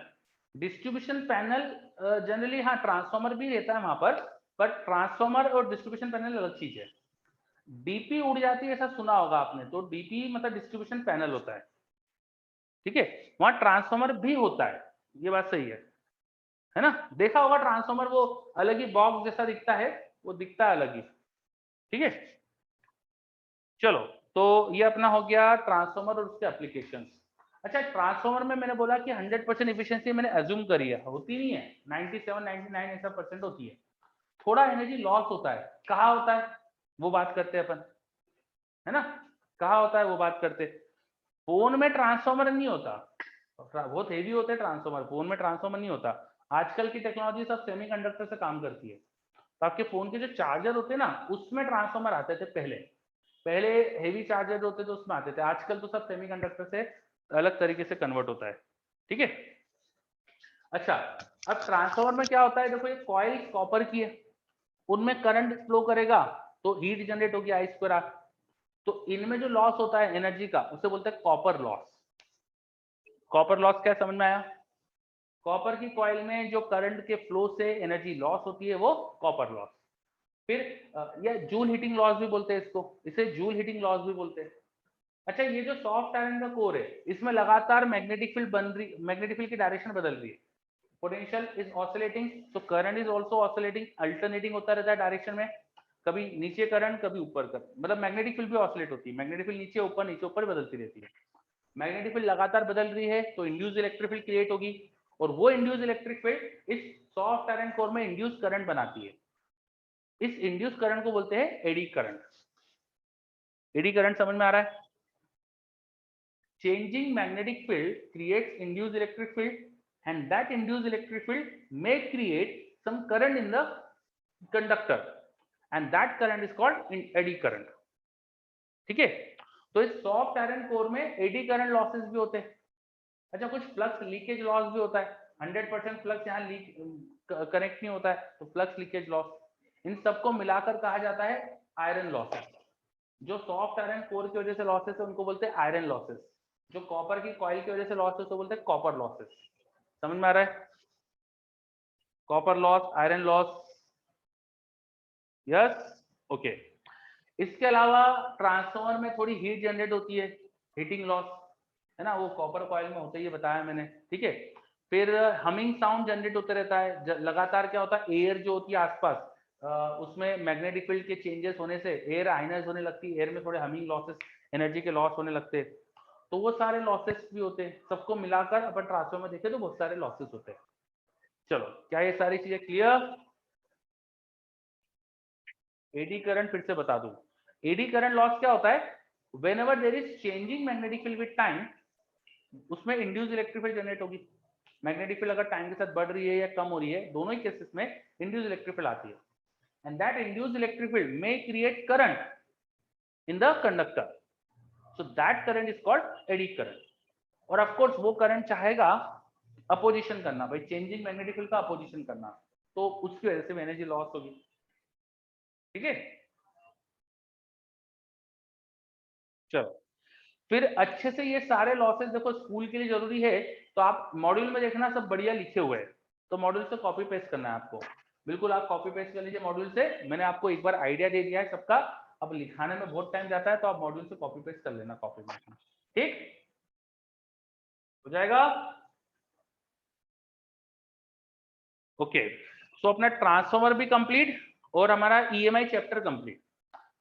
distribution panel generally हाँ ट्रांसफार्मर भी रहता है वहां पर, बट ट्रांसफार्मर और डिस्ट्रीब्यूशन पैनल अलग चीज है। डीपी उड़ जाती है ऐसा सुना होगा आपने, तो डीपी मतलब डिस्ट्रीब्यूशन पैनल होता है। ठीक है, वहां ट्रांसफार्मर भी होता है, ये बात सही है ना? देखा होगा ट्रांसफार्मर, वो अलग ही बॉक्स जैसा दिखता है, वो दिखता है अलग ही। ठीक है, चलो, तो ये अपना हो गया ट्रांसफार्मर और उसके एप्लीकेशंस। अच्छा, ट्रांसफार्मर में मैंने बोला कि 100% इफिशिएंसी मैंने अज्यूम करी है, होती नहीं है, 97 99 ऐसा परसेंट होती है। थोड़ा एनर्जी लॉस होता है, कहाँ होता है वो बात करते हैं अपन, है ना? कहाँ होता है वो बात करते। फोन में ट्रांसफार्मर नहीं होता, बहुत हेवी होते हैं ट्रांसफार्मर, फोन में ट्रांसफार्मर नहीं होता। आजकल की टेक्नोलॉजी सब सेमीकंडक्टर से काम करती है, तो आपके फोन के जो चार्जर होते हैं ना उसमें ट्रांसफार्मर आते थे पहले, पहले हेवी चार्जर होते थे उसमें आते थे, आजकल तो सब सेमीकंडक्टर से अलग तरीके से कन्वर्ट होता है। ठीक है, अच्छा, अब ट्रांसफार्मर में क्या होता है, देखो ये कॉइल कॉपर की है, उनमें करंट फ्लो करेगा तो हीट जनरेट होगी आई स्क्वायर आर, तो इनमें जो लॉस होता है एनर्जी का उसे बोलते हैं कॉपर लॉस। कॉपर लॉस क्या समझ में आया? कॉपर की कॉइल में जो करंट के फ्लो से एनर्जी लॉस होती है वो कॉपर लॉस। फिर या जूल हीटिंग लॉस भी बोलते हैं इसको, इसे जूल हीटिंग लॉस भी बोलते हैं। अच्छा, ये जो सॉफ्ट आयरन का कोर है इसमें लगातार मैग्नेटिक फील्ड बन रही, मैग्नेटिक फील्ड की डायरेक्शन बदल रही है, पोटेंशियल इज ऑसिलेटिंग, तो current is also oscillating, alternating होता रहता है डायरेक्शन में, कभी नीचे करंट कभी ऊपर करंट, मतलब मैग्नेटिक फील्ड भी ऑसिलेट होती है, मैग्नेटिक फील्ड नीचे ऊपर बदलती रहती है। मैग्नेटिक फील्ड लगातार बदल रही है तो इंड्यूस इलेक्ट्रिक फील्ड क्रिएट होगी, और वो इंड्यूस इलेक्ट्रिक फील्ड इस सॉफ्ट आयरन कोर में इंड्यूस करंट बनाती है। इस इंड्यूस करंट को बोलते हैं एडी करंट। एडी करंट समझ में आ रहा है? Changing magnetic field creates induced electric field, and that induced electric field may create some current in the conductor, and that current is called eddy current. ठीक है, तो इस सॉफ्ट आयरन कोर में eddy current losses भी होते हैं। अच्छा, कुछ फ्लक्स लीकेज लॉस भी होता है, 100% फ्लक्स यहाँ लीक कनेक्ट नहीं होता है तो फ्लक्स लीकेज लॉस, इन सबको मिलाकर कहा जाता है आयरन लॉसेस। जो सॉफ्ट आयरन कोर की वजह से लॉसेस है उनको बोलते हैं आयरन लॉसेस, जो कॉपर की कॉइल की वजह से लॉसेस तो बोलते हैं कॉपर लॉसेस। समझ में आ रहा है? Copper loss, iron loss, yes, okay. इसके अलावा ट्रांसफार्मर में थोड़ी हीट जनरेट होती है, हीटिंग लॉस, है ना, वो कॉपर कॉइल में होता है, ये बताया मैंने। ठीक है, फिर हमिंग साउंड जनरेट होते रहता है लगातार। क्या होता है, एयर जो होती है आसपास उसमें मैग्नेटिक फील्ड के चेंजेस होने से एयर आयनाइज होने लगती है, एयर में थोड़े हमिंग लॉसेस, एनर्जी के लॉस होने लगते हैं, तो वो सारे लॉसेस भी होते हैं। सबको मिलाकर अपन ट्रांसफार्मर देखें तो बहुत सारे लॉसेस होते हैं। चलो, क्या ये सारी चीजें क्लियर? एडी करंट फिर से बता दूं, एडी करंट लॉस क्या होता है, whenever there is changing magnetic field with time, उसमें इंड्यूस इलेक्ट्रिक फील्ड जनरेट होगी। मैग्नेटिक फील्ड अगर टाइम के साथ बढ़ रही है या कम हो रही है, दोनों ही केसेस में इंड्यूस इलेक्ट्रिक फील्ड आती है, and that induce electric field may create current in the conductor, so that current is called eddy current. और ऑफ कोर्स वो करंट चाहेगा अपोजिशन करना, भाई चेंजिंग मैग्नेटिक फील्ड का अपोजिशन करना, तो उसकी वजह से एनर्जी लॉस होगी। ठीक है, चलो, फिर अच्छे से ये सारे लॉसेस देखो स्कूल के लिए जरूरी है, तो आप मॉड्यूल में देखना सब बढ़िया लिखे हुए हैं, तो मॉड्यूल से कॉपी पेस्ट करना है आपको, बिल्कुल आप कॉपी पेस्ट कर लीजिए मॉड्यूल से। मैंने आपको एक बार आइडिया दे दिया है सबका, अब लिखाने में बहुत टाइम जाता है तो आप मॉड्यूल से कॉपी पेस्ट कर लेना कॉपी में। ठीक हो जाएगा? ओके, सो अपना ट्रांसफार्मर भी कंप्लीट और हमारा ईएमआई चैप्टर कंप्लीट।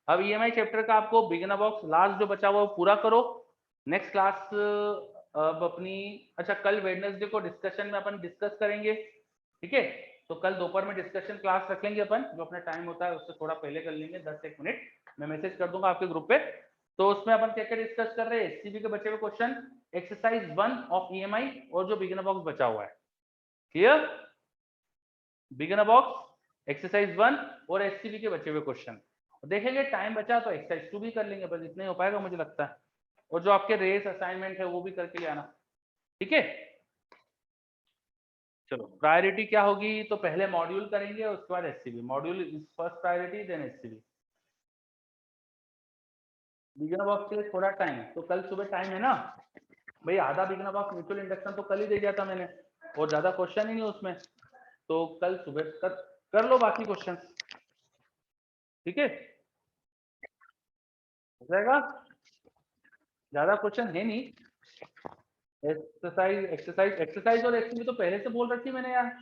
अब ईएमआई चैप्टर का आपको बिगिनर बॉक्स लास्ट जो बचा हुआ वो पूरा करो। नेक्स्ट क्लास अब अपनी, अच्छा कल वेडनेसडे को डिस्कशन में अपन डिस्कस करेंगे, ठीक है। तो कल दोपहर में डिस्कशन क्लास रख लेंगे अपन, जो अपना टाइम होता है उससे थोड़ा पहले कर लेंगे, 10-1 मिनट मैं मैसेज कर दूंगा आपके ग्रुप पे। तो उसमें अपन क्या क्या डिस्कस कर रहे हैं, एससीबी के बचे हुए क्वेश्चन, एक्सरसाइज 1 ऑफ ईएमआई और जो बिगिनर बॉक्स बचा हुआ है। क्लियर? बिगिनर बॉक्स, एक्सरसाइज 1 और एससीबी के बचे हुए क्वेश्चन देखेंगे। टाइम बचा तो एक्सरसाइज 2 भी कर लेंगे, बस इतना ही हो पाएगा मुझे लगता है। और जो आपके रेस असाइनमेंट है वो भी करके ले आना, ठीक है। चलो प्रायोरिटी क्या होगी, तो पहले मॉड्यूल करेंगे उसके बाद SCB. Module is first priority then SCB. Beginner box के लिए थोड़ा टाइम, तो कल सुबह टाइम है ना भाई, आधा बिगिनर बॉक्स म्यूचुअल इंडक्शन तो कल ही दे दिया था मैंने, और ज्यादा क्वेश्चन ही नहीं उसमें, तो कल सुबह कर लो बाकी क्वेश्चन, ठीक है, हो जाएगा। ज्यादा क्वेश्चन है नहीं। एक्सरसाइज और एससीबी तो पहले से बोल रखी है मैंने यार,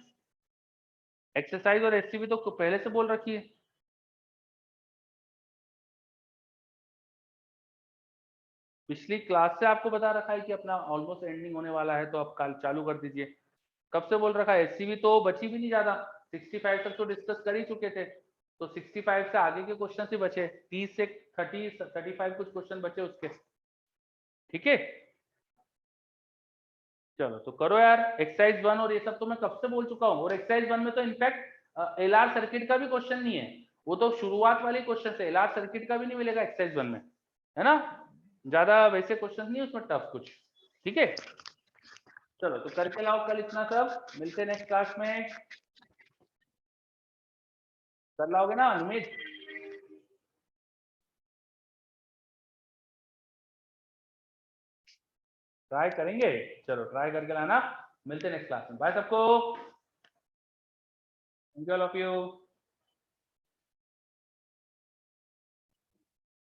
एक्सरसाइज और एससीबी तो पहले से बोल रखी है। पिछली क्लास से आपको बता रखा है कि अपना ऑलमोस्ट एंडिंग होने वाला है, तो अब कल चालू कर दीजिए। कब से बोल रखा है, एससीबी तो बची भी नहीं ज्यादा, 65 तक तो डिस्कस कर ही चुके थे, तो 65 से आगे के क्वेश्चन ही बचे, 30 से 35 कुछ क्वेश्चन बचे उसके, ठीक है। चलो तो करो यार, एक्सरसाइज 1 और ये सब तो मैं कब से बोल चुका हूँ, और एक्सरसाइज 1 में तो इनफैक्ट एलआर सर्किट का भी क्वेश्चन नहीं है, वो तो शुरुआत वाले क्वेश्चन है, एलआर सर्किट का भी नहीं मिलेगा एक्सरसाइज 1 में, है ना। ज्यादा वैसे क्वेश्चन नहीं उसमें टफ कुछ, ठीक है। चलो तो करके लाओ कल इतना सब, मिलते नेक्स्ट क्लास में। कर लाओगे ना उम्मीद, ट्राई करेंगे। चलो ट्राई करके लाना, मिलते नेक्स्ट क्लास में, बाय सबको, thank you all of you.